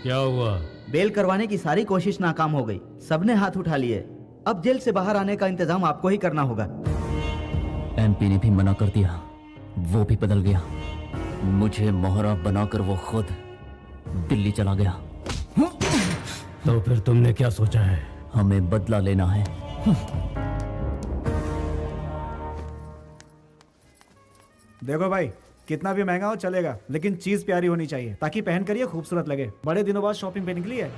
क्या हुआ? बेल करवाने की सारी कोशिश नाकाम हो गई, सबने हाथ उठा लिए। अब जेल से बाहर आने का इंतजाम आपको ही करना होगा। एमपी ने भी मना कर दिया, वो भी बदल गया। मुझे मोहरा बनाकर वो खुद दिल्ली चला गया। तो फिर तुमने क्या सोचा है? हमें बदला लेना है। देखो भाई, कितना भी महंगा हो चलेगा, लेकिन चीज प्यारी होनी चाहिए ताकि पहन कर ये खूबसूरत लगे। बड़े दिनों बाद शॉपिंग पे निकली है।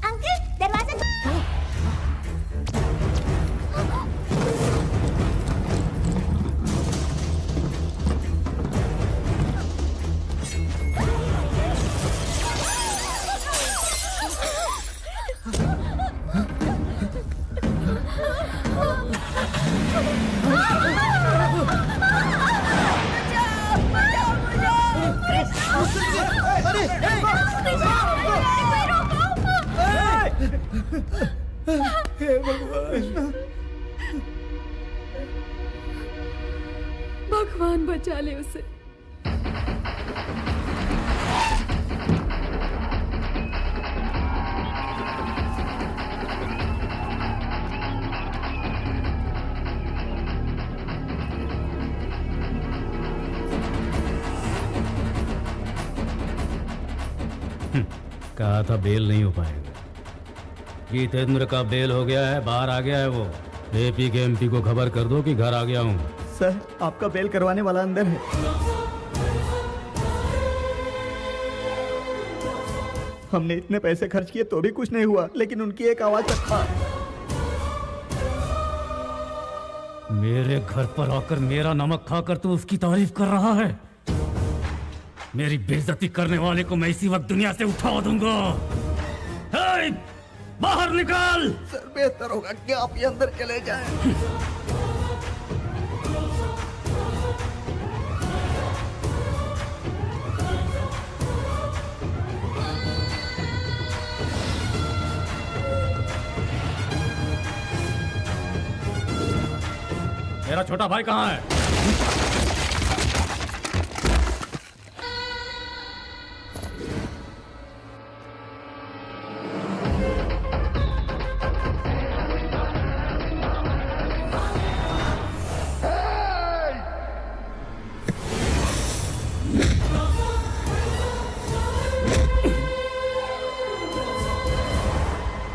अंकल दरवाजा हे भगवान, भगवान बचा ले उसे। कहा था बेल नहीं हो पाएगा। जितेंद्र का बेल हो गया है, बाहर आ गया है वो। एपी के एमपी को खबर कर दो कि घर आ गया हूँ। सर आपका बेल करवाने वाला अंदर है। हमने इतने पैसे खर्च किए तो भी कुछ नहीं हुआ, लेकिन उनकी एक आवाज तक था। मेरे घर पर आकर मेरा नमक खाकर तू उसकी तारीफ कर रहा है? मेरी बेइज्जती करने वाले को मैं इसी वक्त दुनिया से उठा दूंगा। हे, बाहर निकाल। सर बेहतर होगा कि आप ये अंदर चले जाएं। मेरा छोटा भाई कहाँ है?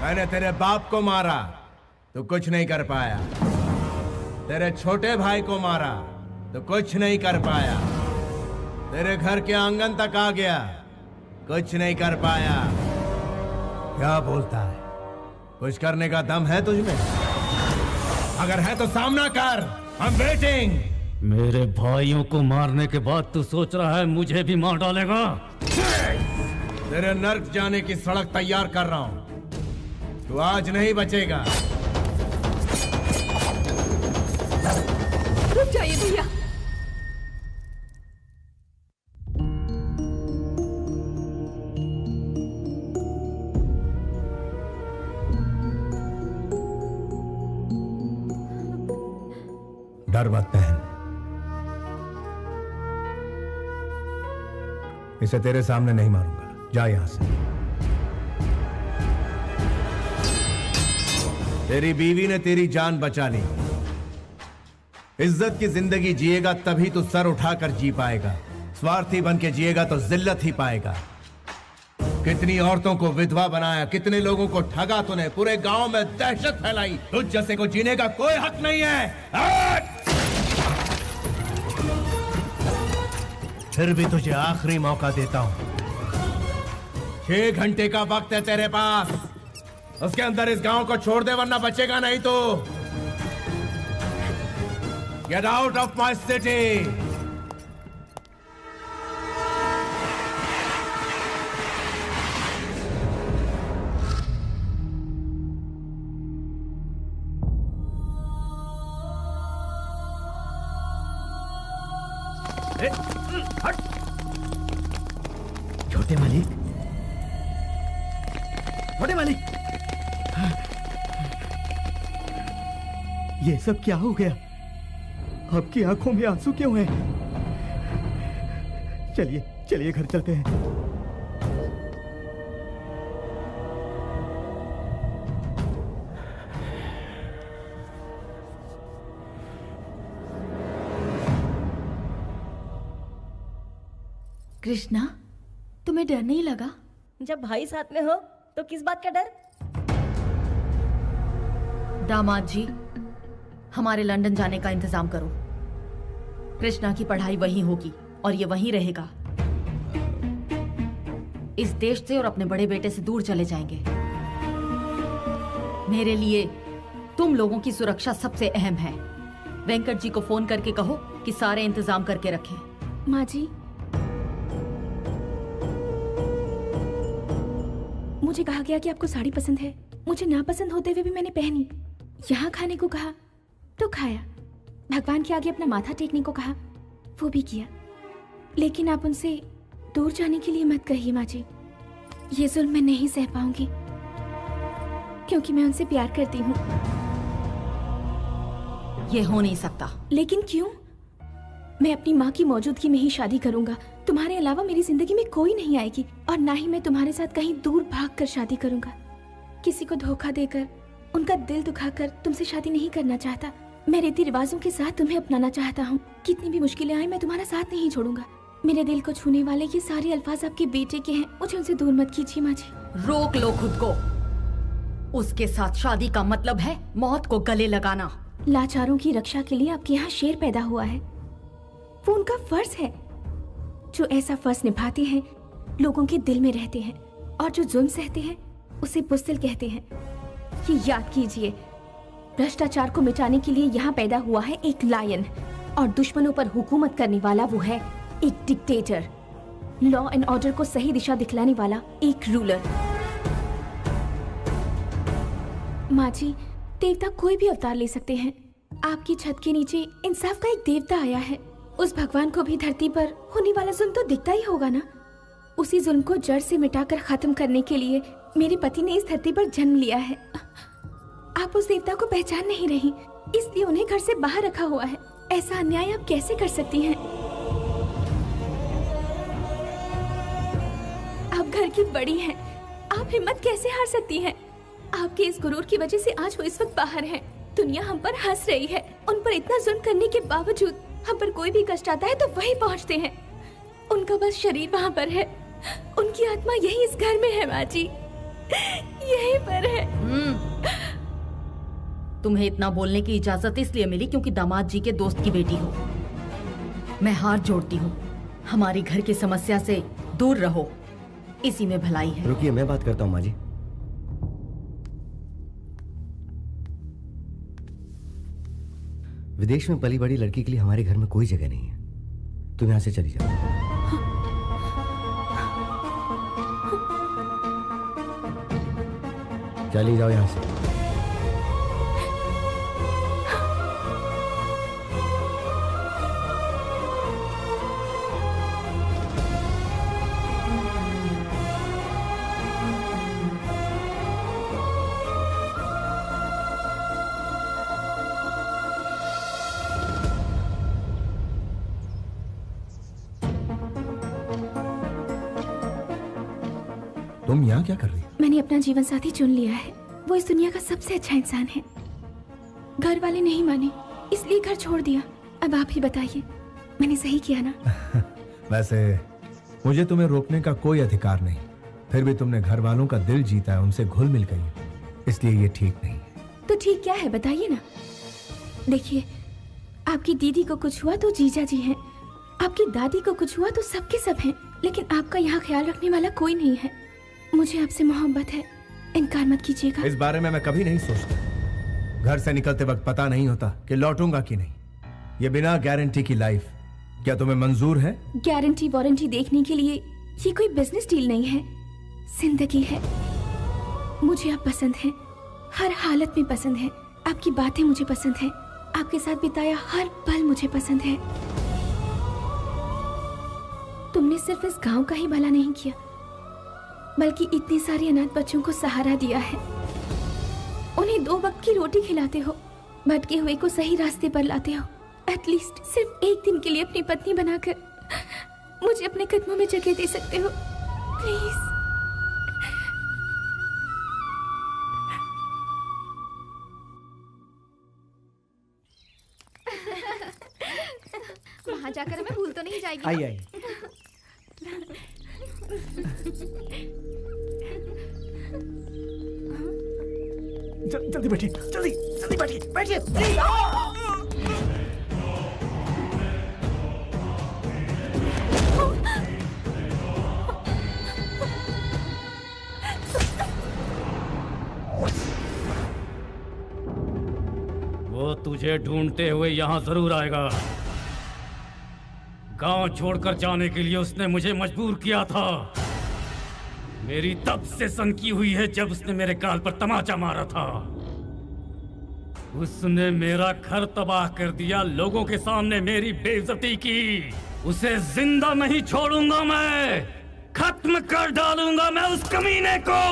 मैंने तेरे बाप को मारा तो कुछ नहीं कर पाया, तेरे छोटे भाई को मारा तो कुछ नहीं कर पाया, तेरे घर के आंगन तक आ गया, कुछ नहीं कर पाया। क्या बोलता है? कुछ करने का दम है तुझमें? अगर है तो सामना कर। I'm waiting। मेरे भाइयों को मारने के बाद तू सोच रहा है मुझे भी मार डालेगा? तेरे नर्क जाने की सड़क तैयार कर रहा हूं, तू आज नहीं बचेगा। रुक जाइए भैया। डर मत बहन, इसे तेरे सामने नहीं मारूंगा। जा यहां से। तेरी बीवी ने तेरी जान बचा ली। इज्जत की जिंदगी जिएगा तभी तो सर उठाकर जी पाएगा। स्वार्थी बन के जिएगा तो जिल्लत ही पाएगा। कितनी औरतों को विधवा बनाया, कितने लोगों को ठगा तूने, पूरे गांव में दहशत फैलाई। तुझ जैसे को जीने का कोई हक नहीं है। फिर भी तुझे आखिरी मौका देता हूं। 6 घंटे का वक्त है तेरे पास, उसके अंदर इस गांव को छोड़ दे वरना बचेगा नहीं तो। Get out of my city. छोटे मालिक, छोटे मालिक, ये सब क्या हो गया? आपकी आंखों में आंसू क्यों हैं? चलिए चलिए घर चलते हैं। कृष्णा, तुम्हें डर नहीं लगा? जब भाई साथ में हो तो किस बात का डर? दामाद जी, हमारे लंदन जाने का इंतजाम करो। कृष्णा की पढ़ाई वहीं होगी और ये वहीं रहेगा। इस देश से और अपने बड़े बेटे से दूर चले जाएंगे। मेरे लिए तुम लोगों की सुरक्षा सबसे अहम है। वेंकट जी को फोन करके कहो कि सारे इंतजाम करके रखें। माँ जी, मुझे कहा गया कि आपको साड़ी पसंद है। मुझे ना पसंद होते हुए भी मैंने पहनी। यहाँ खाने को कहा तो खाया। भगवान के आगे अपना माथा टेकने को कहा, वो भी किया। लेकिन आप उनसे दूर जाने के लिए मत कहिए माँ जी। ये जुल्म मैं नहीं सह पाऊंगी, क्योंकि मैं उनसे प्यार करती हूँ। ये हो नहीं सकता। लेकिन क्यों? मैं अपनी माँ की मौजूदगी में ही शादी करूंगा। तुम्हारे अलावा मेरी जिंदगी में कोई नहीं आएगी, और ना ही मैं तुम्हारे साथ कहीं दूर भागकर शादी करूंगा। किसी को धोखा देकर, उनका दिल दुखाकर तुमसे शादी नहीं करना चाहता। मैं रीति रिवाजों के साथ तुम्हें अपनाना चाहता हूँ। कितनी भी मुश्किलें आए, मैं तुम्हारा साथ नहीं छोड़ूंगा। मेरे दिल को छूने वाले ये सारे अल्फाज आपके बेटे के हैं। मुझे उनसे दूर मत कीजिए माँ जी। रोक लो खुद को। उसके साथ शादी का मतलब है मौत को गले लगाना। लाचारों की रक्षा के लिए आपके यहाँ शेर पैदा हुआ है। वो उनका फर्ज है। जो ऐसा फर्ज निभाते हैं, लोगों के दिल में रहते हैं, और जो जुल्म सहते हैं उसे बुज़दिल कहते हैं। ये याद कीजिए, भ्रष्टाचार को मिटाने के लिए यहाँ पैदा हुआ है एक लायन, और दुश्मनों पर हुकूमत करने वाला वो है एक डिक्टेटर। लॉ एंड ऑर्डर को सही दिशा दिखलाने वाला एक रूलर। माँ जी, देवता कोई भी अवतार ले सकते हैं। आपकी छत के नीचे इंसाफ का एक देवता आया है। उस भगवान को भी धरती पर होने वाला जुल्म तो दिखता ही होगा ना। उसी जुल्म को जड़ से मिटाकर खत्म करने के लिए मेरे पति ने इस धरती पर जन्म लिया है। आप उस देवता को पहचान नहीं रही, इसलिए उन्हें घर से बाहर रखा हुआ है। ऐसा अन्याय आप कैसे कर सकती हैं? आप घर की बड़ी हैं, आप हिम्मत कैसे हार सकती हैं? आपके इस गुरूर की वजह से आज वो इस वक्त बाहर हैं। दुनिया हम पर हंस रही है। उन पर इतना जुल्म करने के बावजूद हम पर कोई भी कष्ट आता है तो वही पहुंचते हैं। उनका बस शरीर वहाँ पर है, उनकी आत्मा यही इस घर में है माँ जी, यहीं पर है। तुम्हें इतना बोलने की इजाजत इसलिए मिली क्योंकि दामाद जी के दोस्त की बेटी हो। मैं हाथ जोड़ती हूँ, हमारी घर की समस्या से दूर रहो, इसी में भलाई है। रुकिए, मैं बात करता हूँ माँ जी। विदेश में पली बड़ी लड़की के लिए हमारे घर में कोई जगह नहीं है। तुम यहाँ से चली जाओ। चली जाओ यहाँ से। तुम यहाँ क्या कर रही हो? मैंने अपना जीवन साथी चुन लिया है। वो इस दुनिया का सबसे अच्छा इंसान है। घर वाले नहीं माने, इसलिए घर छोड़ दिया। अब आप ही बताइए, मैंने सही किया ना? वैसे मुझे तुम्हें रोकने का कोई अधिकार नहीं, फिर भी तुमने घर वालों का दिल जीता है, उनसे घुल मिल गई, इसलिए ये ठीक नहीं है। तो ठीक क्या है बताइए ना। देखिए, आपकी दीदी को कुछ हुआ तो जीजा जी हैं, आपकी दादी को कुछ हुआ तो सबके सब हैं, लेकिन आपका यहाँ ख्याल रखने वाला कोई नहीं है। मुझे आपसे मोहब्बत है, इनकार मत कीजिएगा। इस बारे में मैं कभी नहीं सोचता। घर से निकलते वक्त पता नहीं होता कि लौटूंगा कि नहीं। ये बिना गारंटी की लाइफ क्या तुम्हें मंजूर है? गारंटी वारंटी देखने के लिए ये कोई बिजनेस डील नहीं है, जिंदगी है। मुझे आप पसंद हैं, हर हालत में पसंद है। आपकी बातें मुझे पसंद है, आपके साथ बिताया हर पल मुझे पसंद है। तुमने सिर्फ इस गांव का ही भला नहीं किया, बल्कि इतने सारे अनाथ बच्चों को सहारा दिया है। उन्हें 2 वक्त की रोटी खिलाते हो, भटके हुए को सही रास्ते पर लाते हो। एटलीस्ट सिर्फ एक दिन के लिए अपनी पत्नी बनाकर मुझे अपने कदमों में जगह दे सकते हो प्लीज। वहाँ जाकर हमें भूल तो नहीं जाएगी? आई आई। जल्दी बैठिए, जल्दी जल्दी बैठिए, बैठिए प्लीज। वो तुझे ढूंढते हुए यहाँ जरूर आएगा। गांव छोड़कर जाने के लिए उसने मुझे मजबूर किया था। मेरी तब से सनकी हुई है जब उसने मेरे गाल पर तमाचा मारा था। उसने मेरा घर तबाह कर दिया, लोगों के सामने मेरी बेइज्जती की। उसे जिंदा नहीं छोड़ूंगा मैं, खत्म कर डालूंगा मैं उस कमीने को।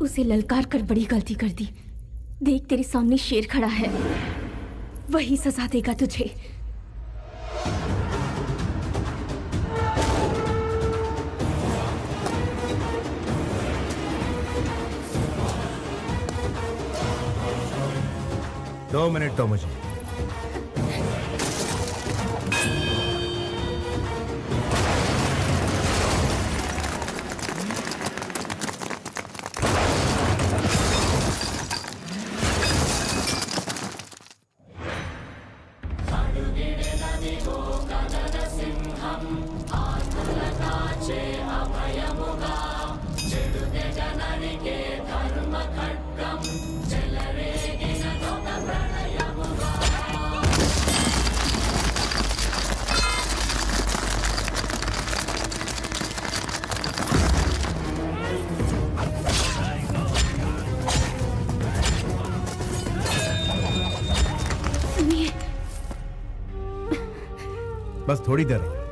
उसे ललकार कर बड़ी गलती कर दी। देख तेरे सामने शेर खड़ा है, वही सजा देगा तुझे। दो मिनट दो मुझे। बस थोड़ी देर और।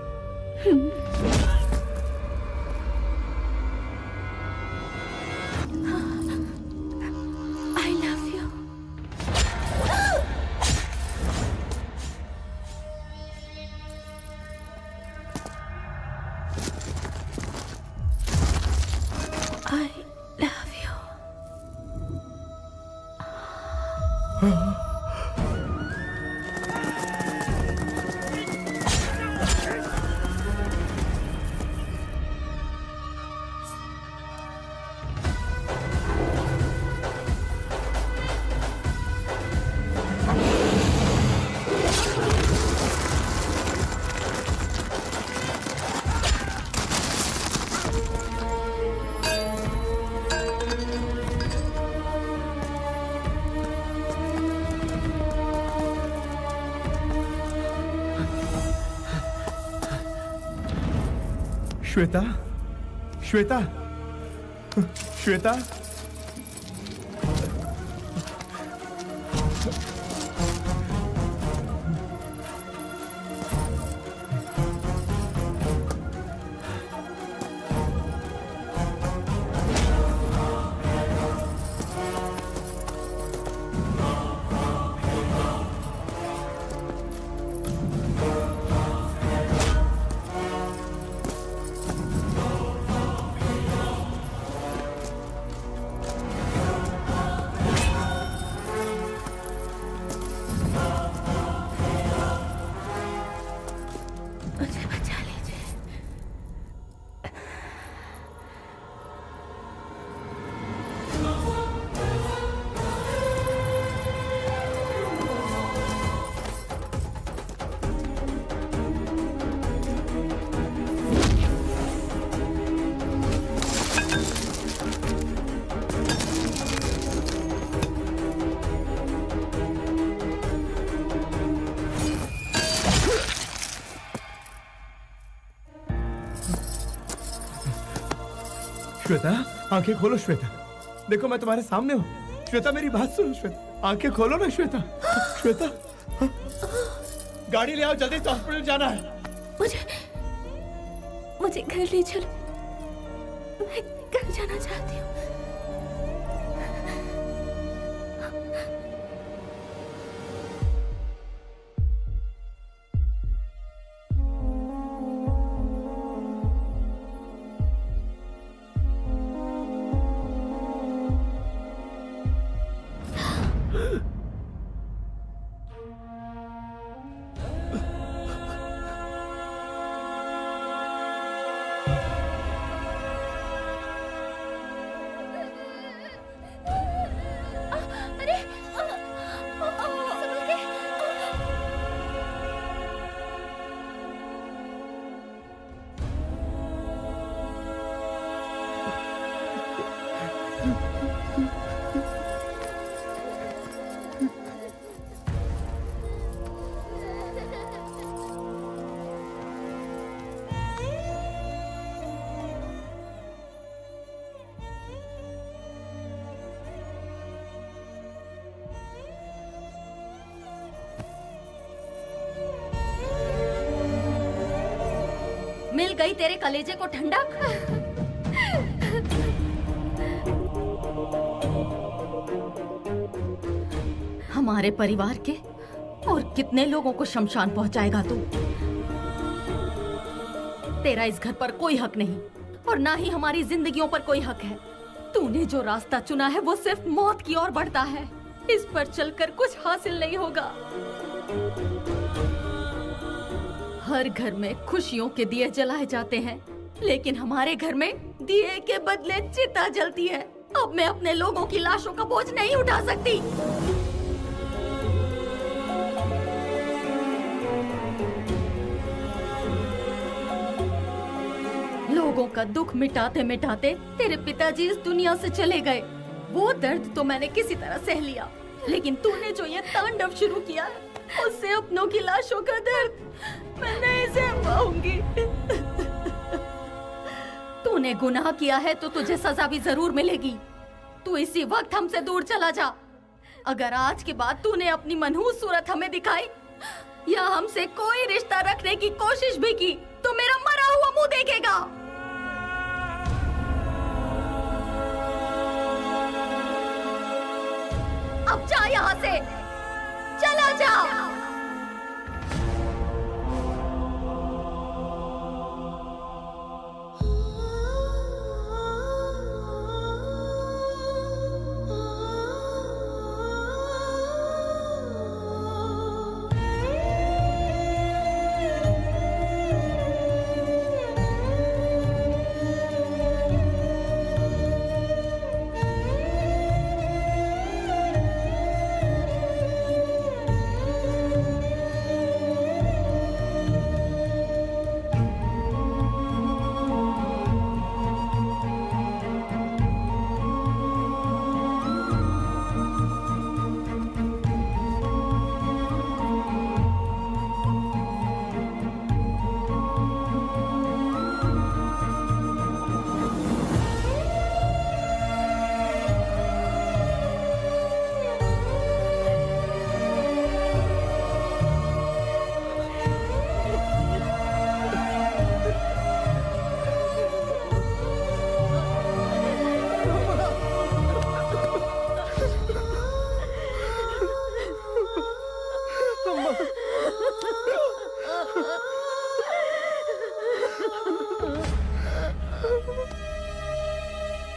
I love you. I love you. Shweta, Shweta, Shweta, मुझे बचा लीजिए। श्वेता, आंखें खोलो श्वेता। देखो मैं तुम्हारे सामने हूँ। श्वेता मेरी बात सुनो श्वेता, आंखें खोलो ना श्वेता। श्वेता, गाड़ी ले आओ, जल्दी से हॉस्पिटल जाना है। मुझे घर ले चलो, मैं घर जाना चाहती हूँ। मिल गई तेरे कलेजे को ठंडक। हमारे परिवार के और कितने लोगों को शमशान पहुंचाएगा तू? तेरा इस घर पर कोई हक नहीं और ना ही हमारी जिंदगियों पर कोई हक है। तूने जो रास्ता चुना है वो सिर्फ मौत की ओर बढ़ता है। इस पर चलकर कुछ हासिल नहीं होगा। हर घर में खुशियों के दिए जलाए जाते हैं, लेकिन हमारे घर में दिए के बदले चिता जलती है। अब मैं अपने लोगों की लाशों का बोझ नहीं उठा सकती। लोगों का दुख मिटाते मिटाते तेरे पिताजी इस दुनिया से चले गए। वो दर्द तो मैंने किसी तरह सह लिया, लेकिन तूने जो ये तांडव शुरू किया, उससे अपनों की लाशों का दर्द मैं नहीं सह पाऊंगी। तूने गुनाह किया है तो तुझे सजा भी जरूर मिलेगी। तू इसी वक्त हमसे दूर चला जा। अगर आज के बाद तूने अपनी मनहूस सूरत हमें दिखाई या हमसे कोई रिश्ता रखने की कोशिश भी की तो मेरा मरा हुआ मुंह देखेगा। अब जा यहाँ से, चला जा।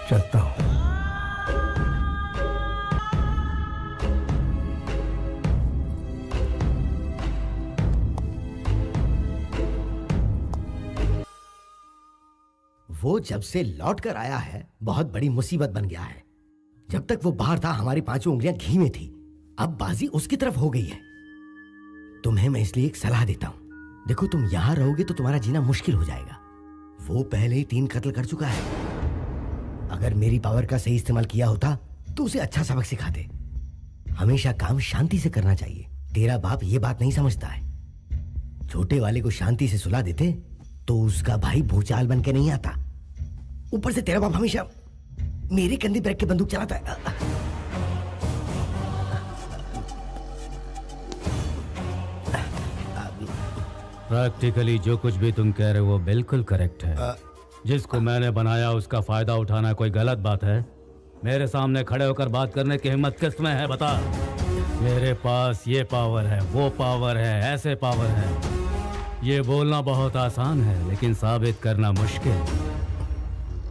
चलता हूँ। वो जब से लौट कर आया है बहुत बड़ी मुसीबत बन गया है। जब तक वो बाहर था हमारी पांचों उंगलियां घी में थी, अब बाजी उसकी तरफ हो गई है। तुम्हें मैं इसलिए एक सलाह देता हूं, देखो तुम यहां रहोगे तो तुम्हारा जीना मुश्किल हो जाएगा। वो पहले ही 3 कत्ल कर चुका है। अगर मेरी पावर का सही इस्तेमाल किया होता तो उसे अच्छा सबक सिखाते। हमेशा काम शांति से करना चाहिए। तेरा बाप ये बात नहीं समझता है। छोटे वाले को शांति से सुला देते तो उसका भाई भूचाल बन के नहीं आता। ऊपर से तेरा बाप हमेशा मेरे कंधे पर रख के बंदूक चलाता है। प्रैक्टिकली जो कुछ भी तुम कह रहे हो वो बिल्कुल करेक्ट है। जिसको मैंने बनाया उसका फायदा उठाना कोई गलत बात है? मेरे सामने खड़े होकर बात करने की हिम्मत किसमें है बता। मेरे पास ये पावर है, वो पावर है, ऐसे पावर है। ये बोलना बहुत आसान है लेकिन साबित करना मुश्किल।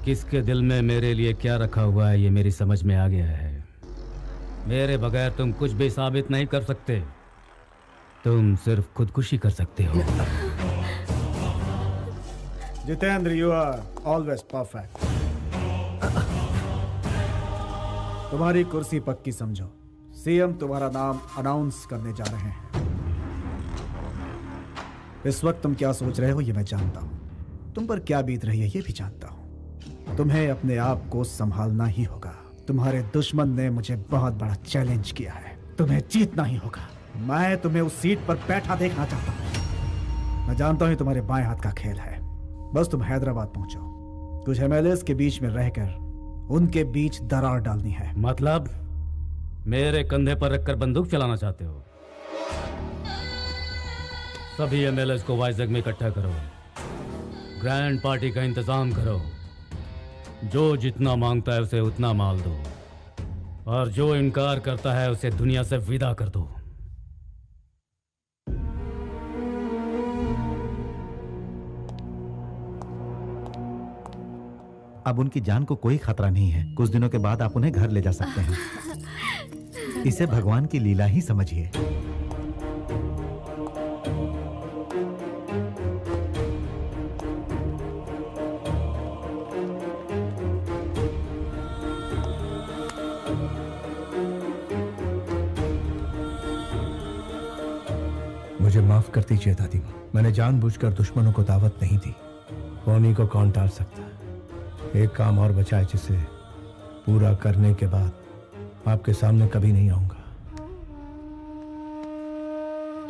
किसके दिल में मेरे लिए क्या रखा हुआ है ये मेरी समझ में आ गया है। मेरे बगैर तुम कुछ भी साबित नहीं कर सकते। तुम सिर्फ खुदकुशी कर सकते हो। Jitendra, you are always perfect. तुम्हारी कुर्सी पक्की समझो। सीएम तुम्हारा नाम अनाउंस करने जा रहे हैं। इस वक्त तुम क्या सोच रहे हो ये मैं जानता हूं। तुम पर क्या बीत रही है ये भी जानता हूं। तुम्हें अपने आप को संभालना ही होगा। तुम्हारे दुश्मन ने मुझे बहुत बड़ा चैलेंज किया है। तुम्हें जीतना ही होगा। मैं तुम्हें उस सीट पर बैठा देखना चाहता हूं। मैं जानता हूं तुम्हारे बाएं हाथ का खेल है। बस तुम हैदराबाद पहुंचो। कुछ एमएलएस के बीच में रहकर उनके बीच दरार डालनी है। मतलब मेरे कंधे पर रखकर बंदूक चलाना चाहते हो? सभी एमएलएस को वाइजग में इकट्ठा करो। ग्रैंड पार्टी का इंतजाम करो। जो जितना मांगता है उसे उतना माल दो और जो इनकार करता है उसे दुनिया से विदा कर दो। अब उनकी जान को कोई खतरा नहीं है। कुछ दिनों के बाद आप उन्हें घर ले जा सकते हैं। इसे भगवान की लीला ही समझिए। मुझे माफ कर दीजिए दादी माँ। मैंने जानबूझकर दुश्मनों को दावत नहीं दी। उन्हीं को कौन टाल सकता है। एक काम और बचा है जिसे पूरा करने के बाद आपके सामने कभी नहीं आऊंगा।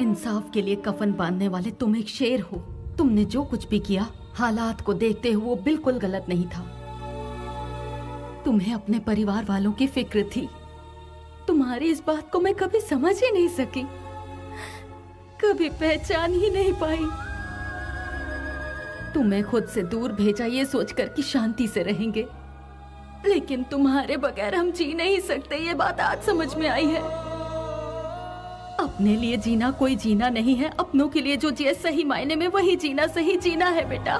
इंसाफ के लिए कफन बांधने वाले तुम एक शेर हो। तुमने जो कुछ भी किया हालात को देखते हुए वो बिल्कुल गलत नहीं था। तुम्हें अपने परिवार वालों की फिक्र थी। तुम्हारी इस बात को मैं कभी समझ ही नहीं सकी, कभी पहचान ही नहीं पाई। तुम्हें खुद से दूर भेजा ये सोचकर कि शांति से रहेंगे, लेकिन तुम्हारे बगैर हम जी नहीं सकते ये बात आज समझ में आई है। अपने लिए जीना कोई जीना नहीं है। अपनों के लिए जो जिए सही मायने में वही जीना सही जीना है बेटा।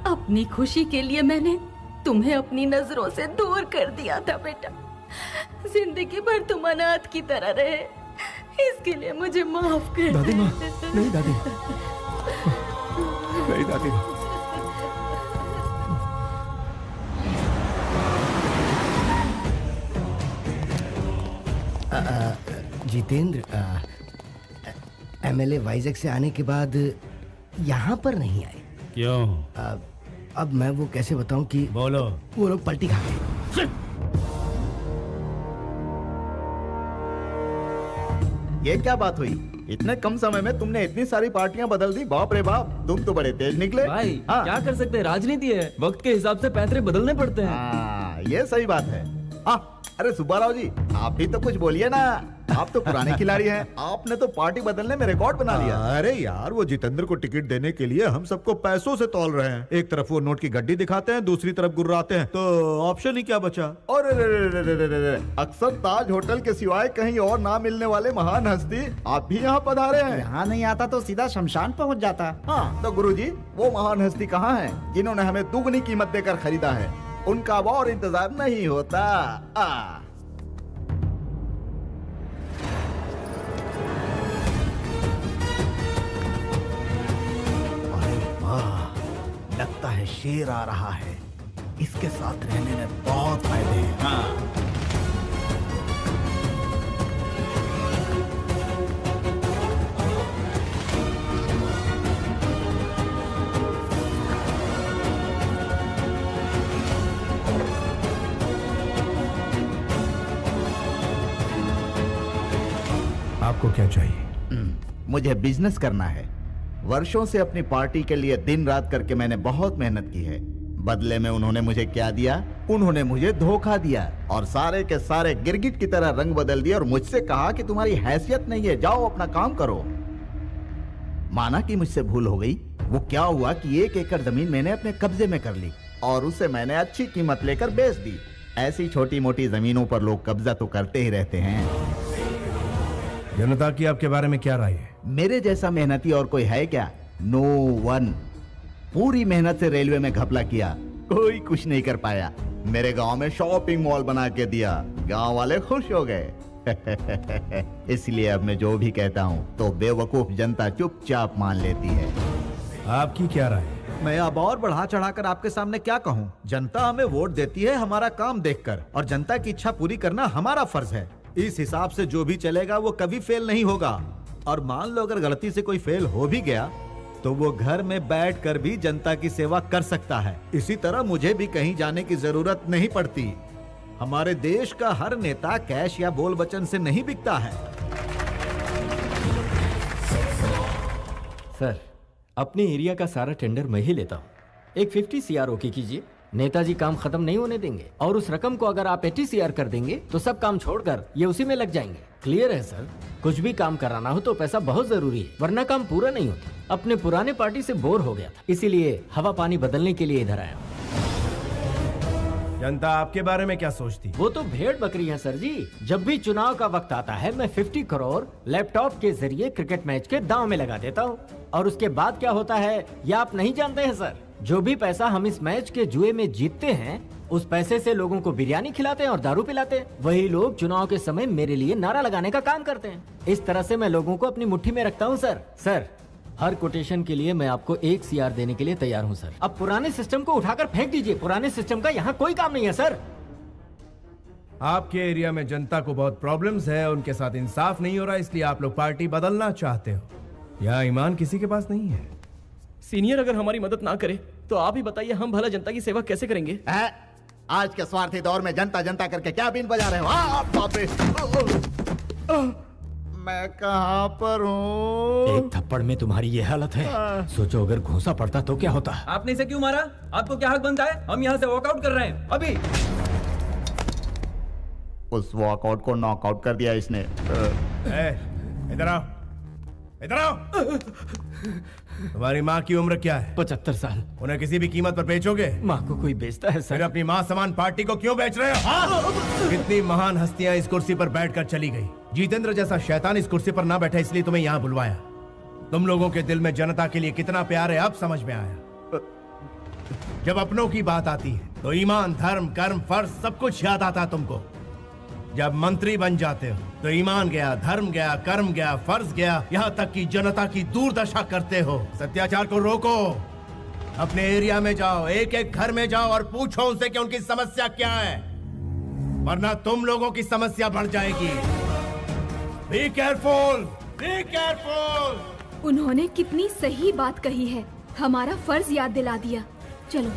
अपनी खुशी के लिए मैंने तुम्हें अपनी नजरों से दूर कर दिया था बेटा। जिंदगी भर तुम अनाथ की तरह रहे, इसके लिए मुझे माफ कर। दादी माँ, नहीं दादी, नहीं दादी माँ। जितेंद्र, एमएलए वाइजैक से आने के बाद यहाँ पर नहीं आए। क्यों? अब मैं वो कैसे बताऊं कि बोलो। वो लोग पलटी खाते हैं। ये क्या बात हुई? इतने कम समय में तुमने इतनी सारी पार्टियां बदल दी। बाप रे बाप, तुम तो बड़े तेज निकले। भाई क्या कर सकते हैं, राजनीति है। वक्त के हिसाब से पैतरे बदलने पड़ते हैं। ये सही बात है। अरे सुब्बाराव जी, आप भी तो कुछ बोलिए ना। आप तो पुराने खिलाड़ी हैं। आपने तो पार्टी बदलने में रिकॉर्ड बना लिया। अरे यार, वो जितेंद्र को टिकट देने के लिए हम सबको पैसों से तौल रहे हैं। एक तरफ वो नोट की गड्डी दिखाते हैं, दूसरी तरफ गुर्राते हैं, तो ऑप्शन ही क्या बचा। और अक्सर ताज होटल के सिवाय कहीं और ना मिलने वाले महान हस्ती आप भी यहाँ पधारे हैं। यहाँ नहीं आता तो सीधा शमशान पहुँच जाता। हाँ, तो गुरुजी, वो महान हस्ती कहाँ है जिन्होंने हमें दुगनी कीमत देकर खरीदा है? उनका अब और इंतजार नहीं होता। लगता है है शेर आ रहा है, इसके साथ रहने में बहुत फायदे हैं। हाँ। आपको क्या चाहिए? मुझे बिजनेस करना है। वर्षों से अपनी पार्टी के लिए दिन रात करके मैंने बहुत मेहनत की है। बदले में उन्होंने मुझे क्या दिया? उन्होंने मुझे धोखा दिया और सारे के सारे गिरगिट की तरह रंग बदल दिया और मुझसे कहा कि तुम्हारी हैसियत नहीं है, जाओ अपना काम करो। माना कि मुझसे भूल हो गई। वो क्या हुआ कि 1 एकड़ जमीन मैंने अपने कब्जे में कर ली और उसे मैंने अच्छी कीमत लेकर बेच दी। ऐसी छोटी मोटी जमीनों पर लोग कब्जा तो करते ही रहते हैं। जनता की आपके बारे में क्या राय है? मेरे जैसा मेहनती और कोई है क्या? No one. पूरी मेहनत से रेलवे में घपला किया, कोई कुछ नहीं कर पाया। मेरे गांव में शॉपिंग मॉल बना के दिया, गांव वाले खुश हो गए। इसलिए अब मैं जो भी कहता हूँ तो बेवकूफ जनता चुपचाप मान लेती है। आपकी क्या राय है? मैं अब और बढ़ा चढ़ाकर आपके सामने क्या कहूँ? जनता हमें वोट देती है हमारा काम देखकर, और जनता की इच्छा पूरी करना हमारा फर्ज है। इस हिसाब से जो भी चलेगा वो कभी फेल नहीं होगा। और मान लो अगर गलती से कोई फेल हो भी गया तो वो घर में बैठकर भी जनता की सेवा कर सकता है। इसी तरह मुझे भी कहीं जाने की जरूरत नहीं पड़ती। हमारे देश का हर नेता कैश या बोल वचन से नहीं बिकता है। सर, अपने एरिया का सारा टेंडर मैं ही लेता हूँ। एक 50 CR ओके कीजिए। नेताजी काम खत्म नहीं होने देंगे, और उस रकम को अगर आप 80 CR कर देंगे तो सब काम छोड़कर ये उसी में लग जाएंगे। क्लियर है सर? कुछ भी काम कराना हो तो पैसा बहुत जरूरी है, वरना काम पूरा नहीं होता। अपने पुराने पार्टी से बोर हो गया था, इसीलिए हवा पानी बदलने के लिए इधर आया। जनता आपके बारे में क्या सोचती? वो तो भेड़ बकरी है सर जी। जब भी चुनाव का वक्त आता है मैं 50 करोड़ लैपटॉप के जरिए क्रिकेट मैच के दांव में लगा देता हूँ, और उसके बाद क्या होता है ये आप नहीं जानते हैं सर। जो भी पैसा हम इस मैच के जुए में जीतते हैं उस पैसे से लोगों को बिरयानी खिलाते हैं और दारू पिलाते हैं। वही लोग चुनाव के समय मेरे लिए नारा लगाने का काम करते हैं। इस तरह से मैं लोगों को अपनी मुट्ठी में रखता हूँ सर। सर, हर कोटेशन के लिए मैं आपको 1 CR देने के लिए तैयार हूँ सर। अब पुराने सिस्टम को उठाकर फेंक दीजिए, पुराने सिस्टम का यहाँ कोई काम नहीं है सर। आपके एरिया में जनता को बहुत प्रॉब्लम्स है, उनके साथ इंसाफ नहीं हो रहा, इसलिए आप लोग पार्टी बदलना चाहते हो। यहाँ ईमान किसी के पास नहीं है। सीनियर अगर हमारी मदद ना करे तो आप ही बताइए हम भला जनता की सेवा कैसे करेंगे? आज के स्वार्थी दौर में जनता जनता करके क्या बीन बजा रहे हो? बाप रे! मैं कहाँ पर हूँ? एक थप्पड़ में तुम्हारी ये हालत है, सोचो अगर घूंसा पड़ता तो क्या होता। आपने इसे क्यों मारा? आपको क्या हक बनता है? हम यहाँ से वॉकआउट कर रहे हैं अभी। उस वॉकआउट को नॉकआउट कर दिया इसने। इधर आओ, इधर आओ। तुम्हारी माँ की उम्र क्या है? 75 साल। उन्हें किसी भी कीमत पर बेचोगे? माँ को कोई बेचता है सर? फिर अपनी माँ समान पार्टी को क्यों बेच रहे हो? कितनी महान हस्तियां इस कुर्सी पर बैठकर चली गई। जितेंद्र जैसा शैतान इस कुर्सी पर ना बैठा, इसलिए तुम्हें यहाँ बुलवाया। तुम लोगों के दिल में जनता के लिए कितना प्यार है अब समझ में आया। जब अपनों की बात आती है तो ईमान, धर्म, कर्म, फर्ज सब कुछ याद आता तुमको। जब मंत्री बन जाते हो तो ईमान गया, धर्म गया, कर्म गया, फर्ज गया, यहाँ तक कि जनता की दुर्दशा करते हो। सत्याचार को रोको। अपने एरिया में जाओ, एक एक घर में जाओ और पूछो उनसे कि उनकी समस्या क्या है, वरना तुम लोगों की समस्या बढ़ जाएगी। Be careful, be careful. उन्होंने कितनी सही बात कही है, हमारा फर्ज याद दिला दिया। चलो।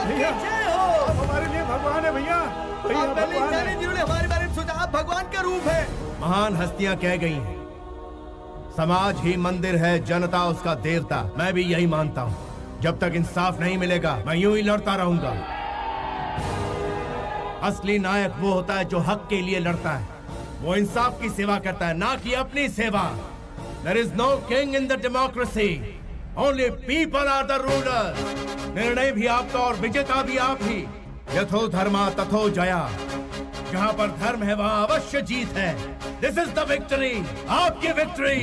भैया आप हमारे लिए भगवान है भैया। भैया आप पहले भगवान इंसान है। हैं जिन्होंने हमारे बारे में सोचा। आप भगवान का रूप है। महान हस्तियां कह गई हैं, समाज ही मंदिर है, जनता उसका देवता। मैं भी यही मानता हूँ। जब तक इंसाफ नहीं मिलेगा मैं यूं ही लड़ता रहूंगा। असली नायक वो होता है जो हक के लिए लड़ता है, वो इंसाफ की सेवा करता है, ना कि अपनी सेवा। There is no king in the democracy. Only people are the rulers. निर्णय भी आपका और विजेता भी आप ही। यथो धर्मा तथो जया। जहाँ पर धर्म है वहाँ अवश्य जीत है। This is the victory. आपकी विक्ट्री।